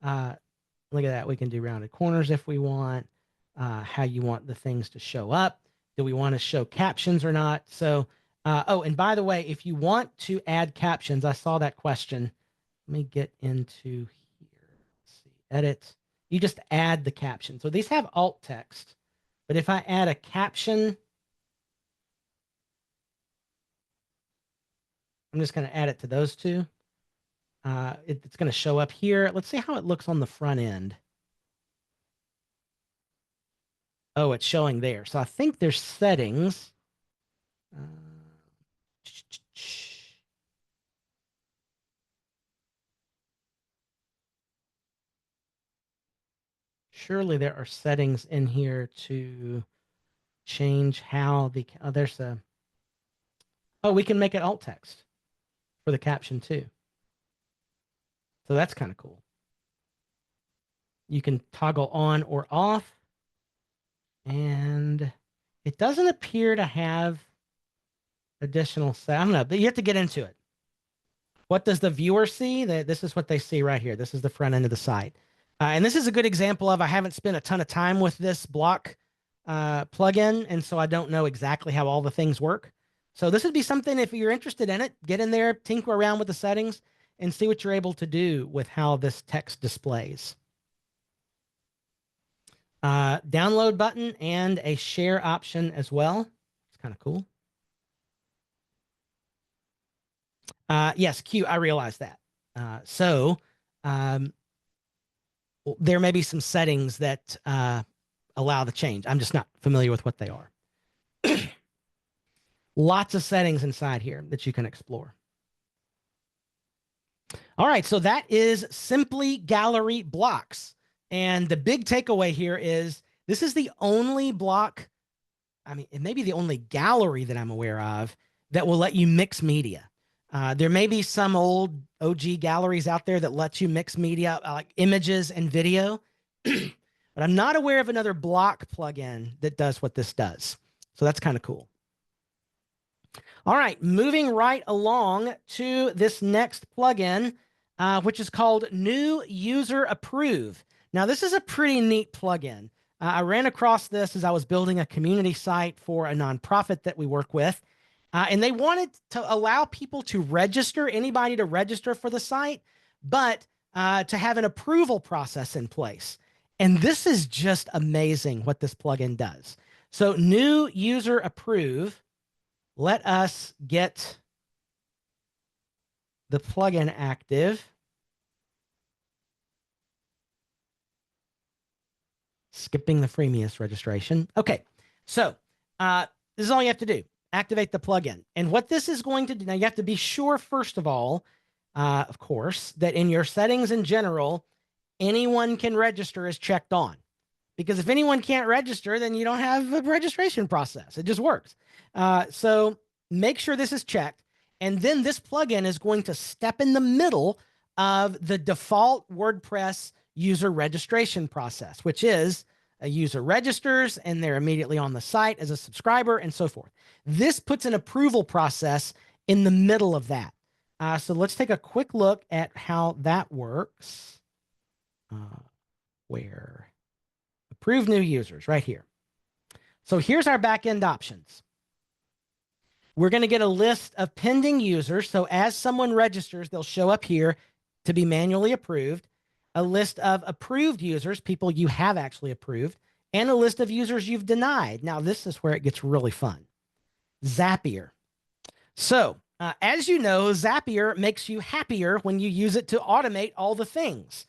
Look at that. We can do rounded corners if we want, how you want the things to show up. Do we want to show captions or not? So, oh, and by the way, if you want to add captions, I saw that question. Let me get into here. Let's see, edit. You just add the caption. So these have alt text, but if I add a caption, I'm just going to add it to those two. It's going to show up here. Let's see how it looks on the front end. Oh, it's showing there. So I think there's settings. Surely there are settings in here to change how the, there's a, oh, we can make it alt text for the caption too. So that's kind of cool. You can toggle on or off. And it doesn't appear to have additional, I don't know, but you have to get into it. What does the viewer see? This is what they see right here. This is the front end of the site. And this is a good example of, I haven't spent a ton of time with this block plugin, and so I don't know exactly how all the things work. So this would be something, if you're interested in it, get in there, tinker around with the settings, and see what you're able to do with how this text displays. Download button and a share option as well. It's kind of cool. Yes, Q, I realize that. There may be some settings that allow the change. I'm just not familiar with what they are. Lots of settings inside here that you can explore. All right, so that is simply gallery blocks. And the big takeaway here is this is the only block, I mean, it may be the only gallery that I'm aware of that will let you mix media. There may be some old OG galleries out there that let you mix media, like images and video, but I'm not aware of another block plugin that does what this does. So that's kind of cool. All right, moving right along to this next plugin, which is called New User Approve. Now, this is a pretty neat plugin. I ran across this as I was building a community site for a nonprofit that we work with. And they wanted to allow people to register, anybody to register for the site, but to have an approval process in place. And this is just amazing what this plugin does. So New User Approve. Let us get the plugin active. Skipping the freemium registration. Okay, so this is all you have to do. Activate the plugin. And what this is going to do, now you have to be sure, first of all, of course, that in your settings in general, anyone can register is checked on. Because if anyone can't register, then you don't have a registration process. It just works. So make sure this is checked. And then this plugin is going to step in the middle of the default WordPress user registration process, which is a user registers and they're immediately on the site as a subscriber and so forth. This puts an approval process in the middle of that. So let's take a quick look at how that works. Where? Approve new users right here. So here's our backend options. We're going to get a list of pending users. So as someone registers, they'll show up here to be manually approved. A list of approved users, people you have actually approved, and a list of users you've denied. Now, this is where it gets really fun. Zapier. So as you know, Zapier makes you happier when you use it to automate all the things.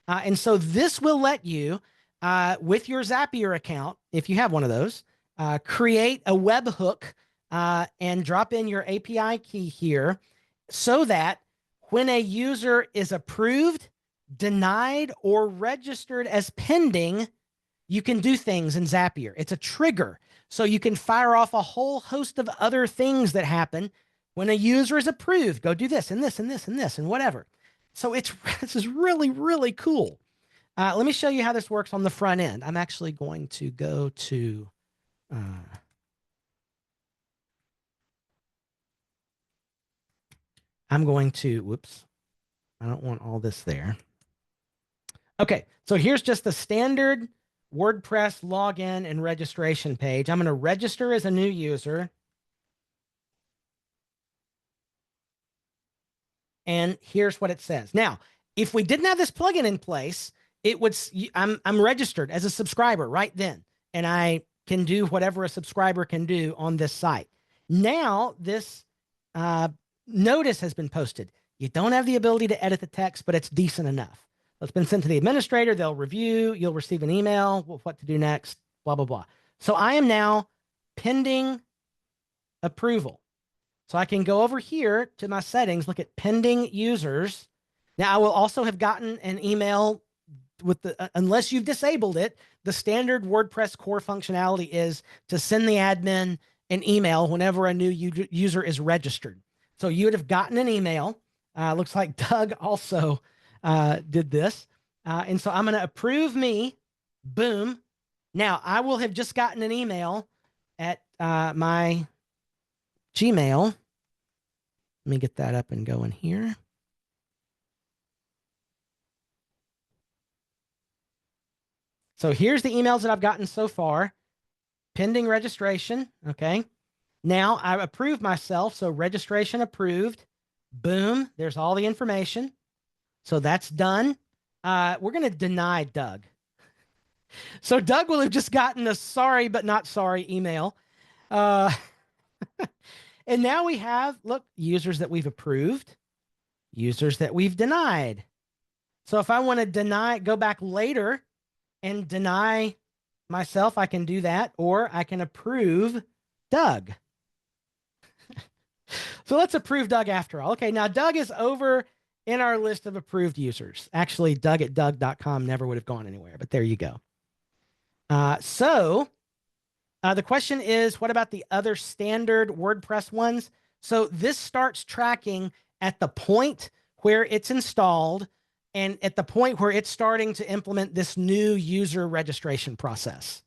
And so this will let you, with your Zapier account, if you have one of those, create a webhook and drop in your API key here so that when a user is approved, denied, or registered as pending, you can do things in Zapier. It's a trigger. So you can fire off a whole host of other things that happen when a user is approved. Go do this and this and this and this and whatever. So this is really, really cool. Let me show you how this works on the front end. I'm actually going to go to whoops, I don't want all this there. Okay, so here's just the standard WordPress login and registration page. I'm going to register as a new user. And here's what it says. Now, if we didn't have this plugin in place, it would, I'm registered as a subscriber right then, and I can do whatever a subscriber can do on this site. Now, this notice has been posted. You don't have the ability to edit the text, but it's decent enough. It's been sent to the administrator. They'll review. You'll receive an email with what to do next, blah, blah, blah. So I am now pending approval. So I can go over here to my settings, look at pending users. Now I will also have gotten an email with the, unless you've disabled it, the standard WordPress core functionality is to send the admin an email whenever a new user is registered. So you would have gotten an email. Looks like Doug also did this. And so I'm going to approve me. Boom. Now I will have just gotten an email at my Gmail. Let me get that up and going here. So here's the emails that I've gotten so far. Pending registration. Okay. Now I approve myself. So registration approved. Boom. There's all the information. So that's done. We're going to deny Doug. So Doug will have just gotten a sorry but not sorry email. And now we have, look, users that we've approved, users that we've denied. So if I want to deny, go back later and deny myself, I can do that, or I can approve Doug. So let's approve Doug after all. Okay, now Doug is over in our list of approved users. Actually, Doug at Doug.com never would have gone anywhere, but there you go. The question is, what about the other standard WordPress ones? So this starts tracking at the point where it's installed and at the point where it's starting to implement this new user registration process.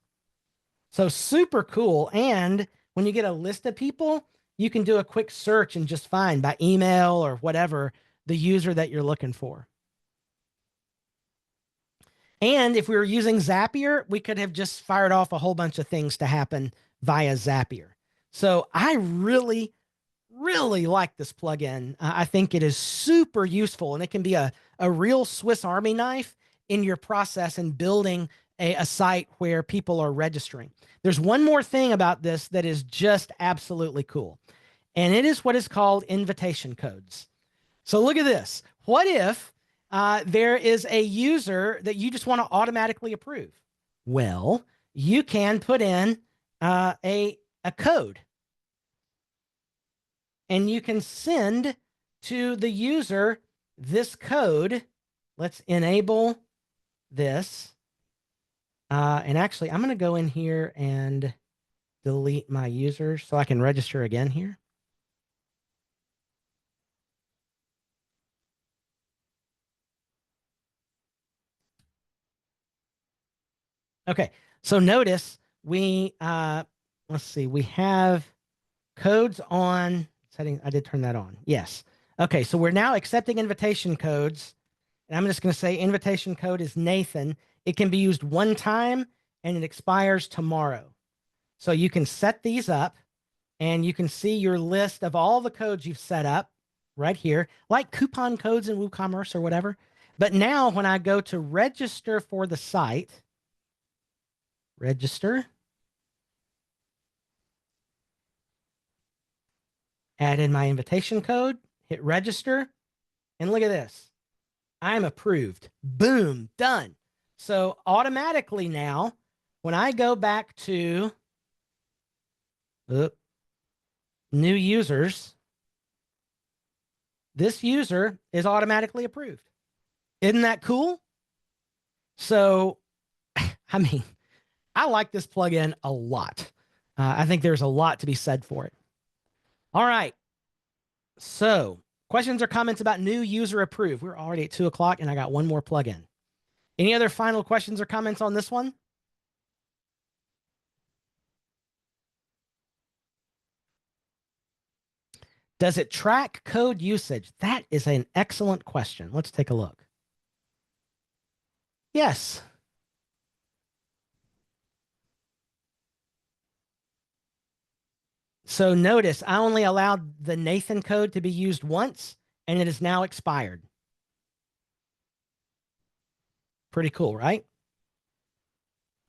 So super cool. And when you get a list of people, you can do a quick search and just find by email or whatever the user that you're looking for. And if we were using Zapier, we could have just fired off a whole bunch of things to happen via Zapier. So I really, really like this plugin. I think it is super useful, and it can be a real Swiss Army knife in your process in building a site where people are registering. There's one more thing about this that is just absolutely cool, and it is what is called invitation codes. So look at this. What if there is a user that you just want to automatically approve? Well, you can put in a code, and you can send to the user this code. Let's enable this. And actually, I'm going to go in here and delete my user so I can register again here. Okay, so notice we, let's see, we have codes on setting. I did turn that on. Yes. Okay, so we're now accepting invitation codes. And I'm just going to say invitation code is Nathan. It can be used one time and it expires tomorrow. So you can set these up and you can see your list of all the codes you've set up right here, like coupon codes in WooCommerce or whatever. But now when I go to register for the site, register, add in my invitation code, hit register, and look at this. I'm approved. Boom, done. So automatically now, when I go back to new users, this user is automatically approved. Isn't that cool? So, I mean, I like this plugin a lot. I think there's a lot to be said for it. All right. So, questions or comments about new user approved? We're already at 2 o'clock and I got one more plugin. Any other final questions or comments on this one? Does it track code usage? That is an excellent question. Let's take a look. Yes. So notice I only allowed the Nathan code to be used once, and it is now expired. Pretty cool, right?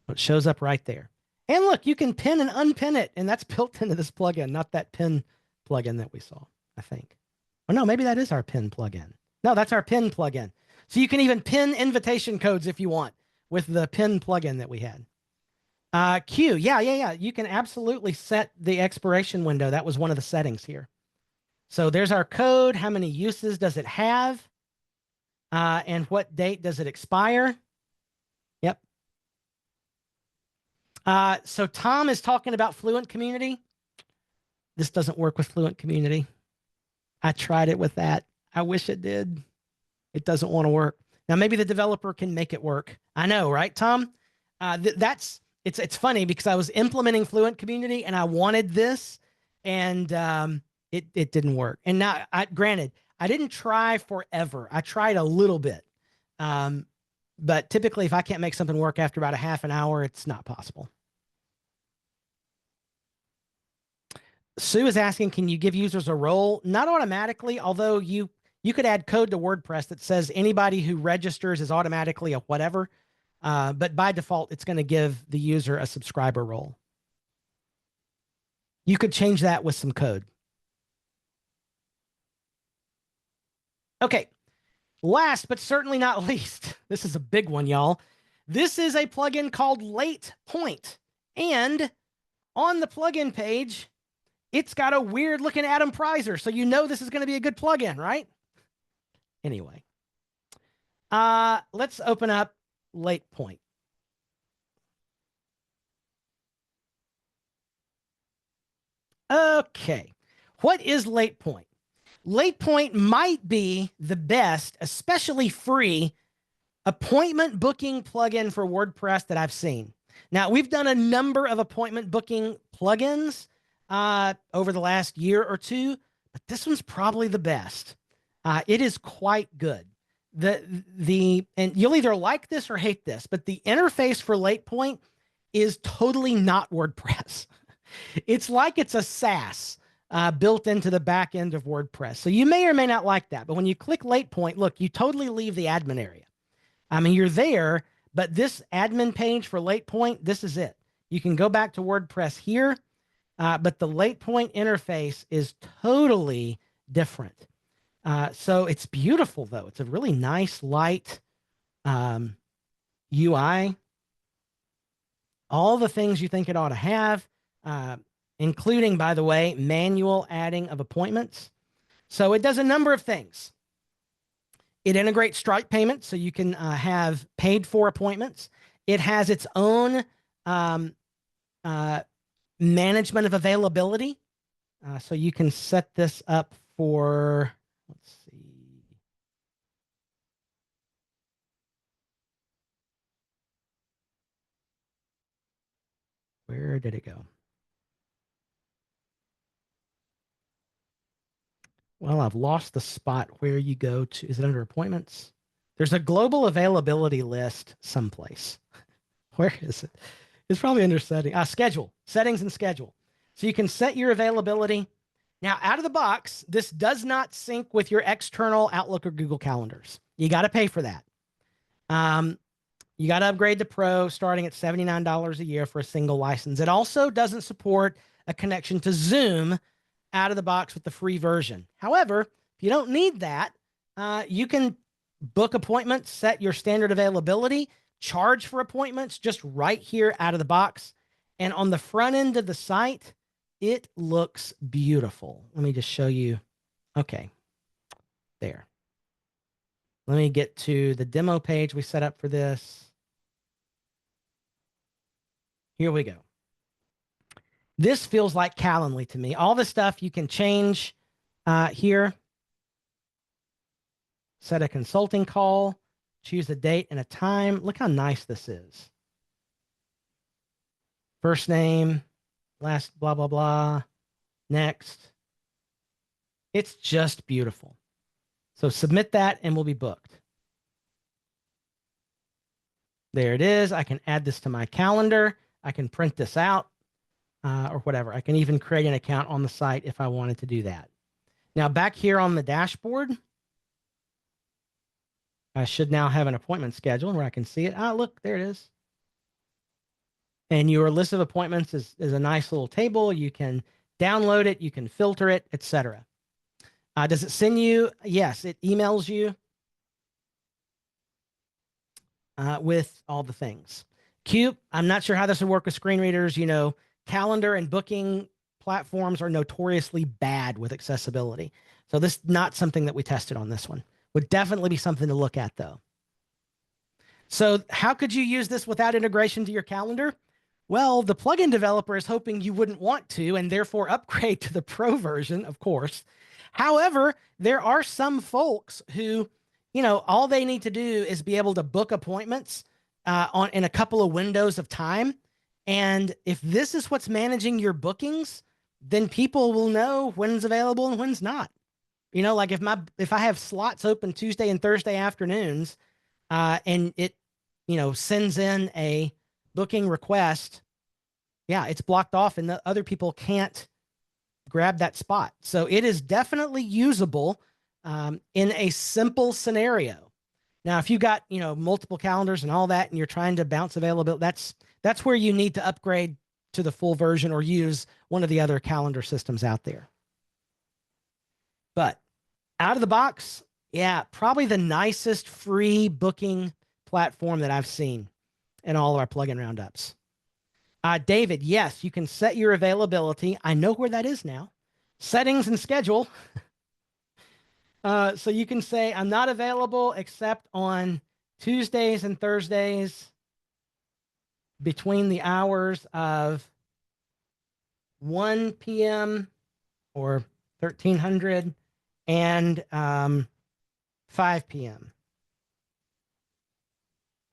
It shows up right there. And look, you can pin and unpin it, and that's built into this plugin, not that pin plugin that we saw, I think. Oh, no, maybe that is our pin plugin. No, that's our pin plugin. So you can even pin invitation codes if you want with the pin plugin that we had. Q, yeah. You can absolutely set the expiration window. That was one of the settings here. So there's our code. How many uses does it have? And what date does it expire? Yep. So Tom is talking about Fluent Community. This doesn't work with Fluent Community. I tried it with that. I wish it did. It doesn't want to work. Now, maybe the developer can make it work. I know, right, Tom? It's funny because I was implementing Fluent Community and I wanted this, and it didn't work. And now, granted, I didn't try forever. I tried a little bit, but typically, if I can't make something work after about a half an hour, it's not possible. Sue is asking, can you give users a role? Not automatically, although you could add code to WordPress that says anybody who registers is automatically a whatever. But by default, it's going to give the user a subscriber role. You could change that with some code. Okay. Last, but certainly not least, this is a big one, y'all. This is a plugin called Late Point. And on the plugin page, It's got a weird looking Adam Prizer, so you know this is going to be a good plugin, right? Anyway, let's open up Late Point. Okay, what is Late Point? Late Point might be the best, especially free, appointment booking plugin for WordPress that I've seen. Now, we've done a number of appointment booking plugins over the last year or two, but this one's probably the best. It is quite good. And you'll either like this or hate this, but the interface for Late Point is totally not WordPress. It's like it's a SaaS built into the back end of WordPress. So you may or may not like that, but when you click Late Point, look, you totally leave the admin area. I mean, you're there, but this admin page for Late Point, this is it. You can go back to WordPress here, but the Late Point interface is totally different. So it's beautiful, though. It's a really nice, light UI. All the things you think it ought to have, including, by the way, manual adding of appointments. So it does a number of things. It integrates Stripe payments, so you can have paid for appointments. It has its own management of availability. So you can set this up for, let's see. Where did it go? Well, I've lost the spot where you go to. Is it under appointments? There's a global availability list someplace. Where is it? It's probably under schedule, settings and schedule. So you can set your availability. Now, out of the box, this does not sync with your external Outlook or Google calendars. You got to pay for that. You got to upgrade to Pro starting at $79 a year for a single license. It also doesn't support a connection to Zoom out of the box with the free version. However, if you don't need that, you can book appointments, set your standard availability, charge for appointments just right here out of the box. And on the front end of the site, it looks beautiful. Let me just show you. Okay, there. Let me get to the demo page we set up for this. Here we go. This feels like Calendly to me. All the stuff you can change here. Set a consulting call. Choose a date and a time. Look how nice this is. First name, last blah, blah, blah. Next. It's just beautiful. So submit that and we'll be booked. There it is. I can add this to my calendar. I can print this out. Or whatever. I can even create an account on the site if I wanted to do that. Now, back here on the dashboard, I should now have an appointment schedule where I can see it. Ah, look, there it is. And your list of appointments is a nice little table. You can download it, you can filter it, etc. Does it send you? Yes, it emails you with all the things. Cute. I'm not sure how this would work with screen readers. You know, calendar and booking platforms are notoriously bad with accessibility. So this is not something that we tested on this one. Would definitely be something to look at, though. So how could you use this without integration to your calendar? Well, the plugin developer is hoping you wouldn't want to and therefore upgrade to the Pro version, of course. However, there are some folks who, you know, all they need to do is be able to book appointments in a couple of windows of time. And if this is what's managing your bookings, then people will know when's available and when's not. You know, like if I have slots open Tuesday and Thursday afternoons, and it, you know, sends in a booking request, yeah, it's blocked off and the other people can't grab that spot. So it is definitely usable in a simple scenario. Now, if you got, you know, multiple calendars and all that, and you're trying to bounce availability, that's where you need to upgrade to the full version or use one of the other calendar systems out there. But out of the box, yeah, probably the nicest free booking platform that I've seen in all of our plugin roundups. David, yes, you can set your availability. I know where that is now. Settings and schedule. So you can say, I'm not available except on Tuesdays and Thursdays between the hours of 1 p.m. or 1300 and 5 p.m.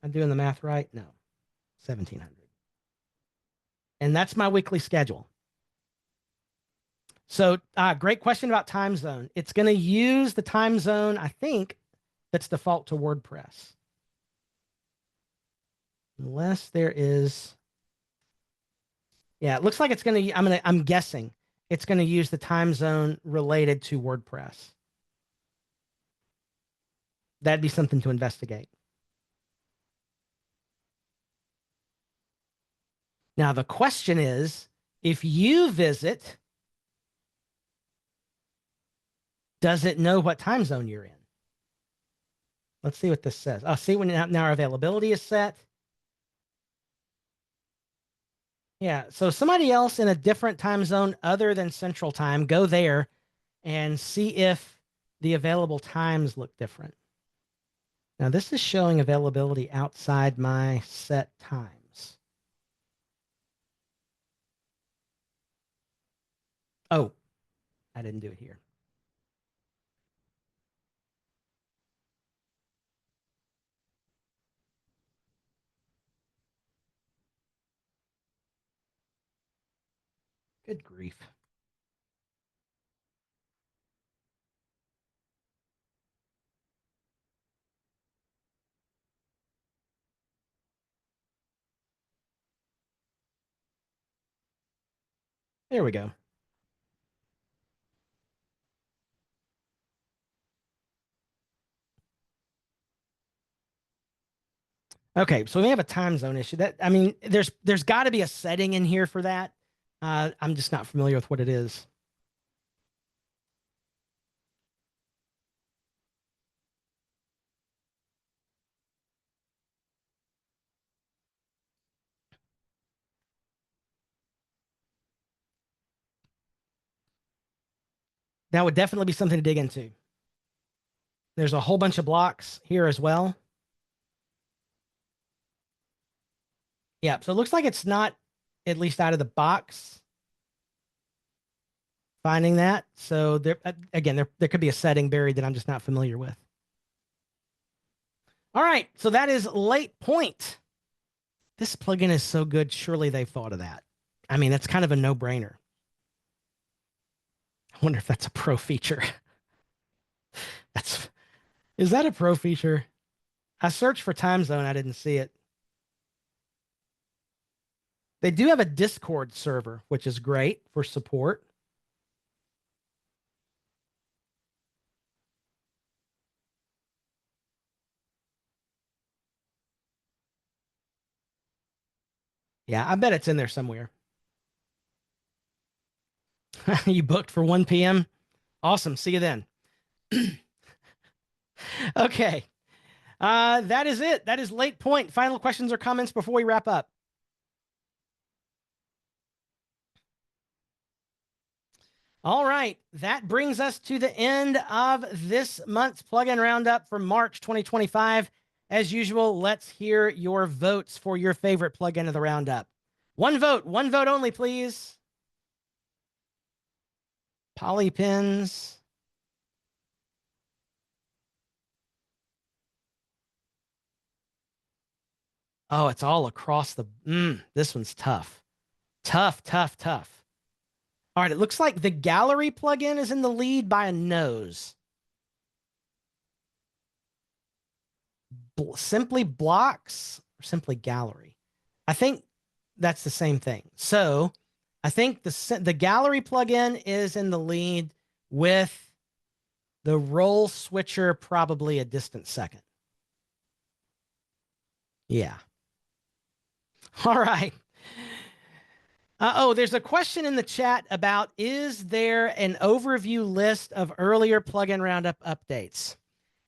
I'm doing the math right? No, 1700. And that's my weekly schedule. So great question about time zone. It's going to use the time zone, I think, that's default to WordPress. Unless there is, yeah, it looks like it's going to, I'm guessing it's going to use the time zone related to WordPress. That'd be something to investigate. Now, the question is, if you visit, does it know what time zone you're in? Let's see what this says. Oh, see when now our availability is set. Yeah, so somebody else in a different time zone other than Central Time, go there and see if the available times look different. Now, this is showing availability outside my set times. Oh, I didn't do it here. Good grief. There we go. Okay, so we have a time zone issue. That I mean, there's got to be a setting in here for that. I'm just not familiar with what it is. That would definitely be something to dig into. There's a whole bunch of blocks here as well. Yeah, so it looks like it's not, at least out of the box, finding that. So there, again, there could be a setting buried that I'm just not familiar with. All right, so that is Late Point. This plugin is so good. Surely they thought of that. I mean, that's kind of a no-brainer. I wonder if that's a pro feature. Is that a pro feature? I searched for time zone. I didn't see it. They do have a Discord server, which is great for support. Yeah, I bet it's in there somewhere. You booked for 1 p.m.? Awesome. See you then. Okay. That is it. That is Late Point. Final questions or comments before we wrap up? All right. That brings us to the end of this month's plugin roundup for March 2025. As usual, let's hear your votes for your favorite plugin of the roundup. One vote only, please. Polypins. Oh, it's all across the. This one's tough. Tough. All right, it looks like the gallery plugin is in the lead by a nose. Simply blocks or simply gallery. I think that's the same thing. So I think the gallery plugin is in the lead with the role switcher probably a distant second. Yeah. All right. Oh, there's a question in the chat about, is there an overview list of earlier plugin roundup updates?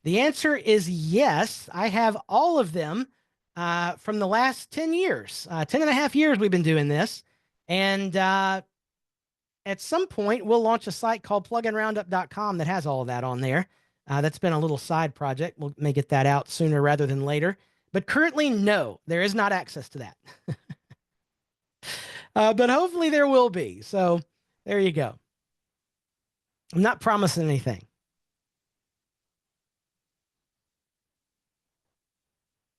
The answer is yes. I have all of them from the last 10 years. 10 and a half years we've been doing this. And at some point, we'll launch a site called pluginroundup.com that has all of that on there. That's been a little side project. We may get that out sooner rather than later. But currently, no, there is not access to that. But hopefully there will be. So there you go. I'm not promising anything.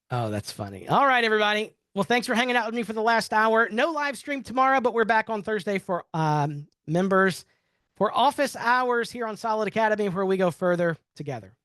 Oh, that's funny. All right, everybody. Well, thanks for hanging out with me for the last hour. No live stream tomorrow, but we're back on Thursday for members for office hours here on Solid Academy, where we go further together.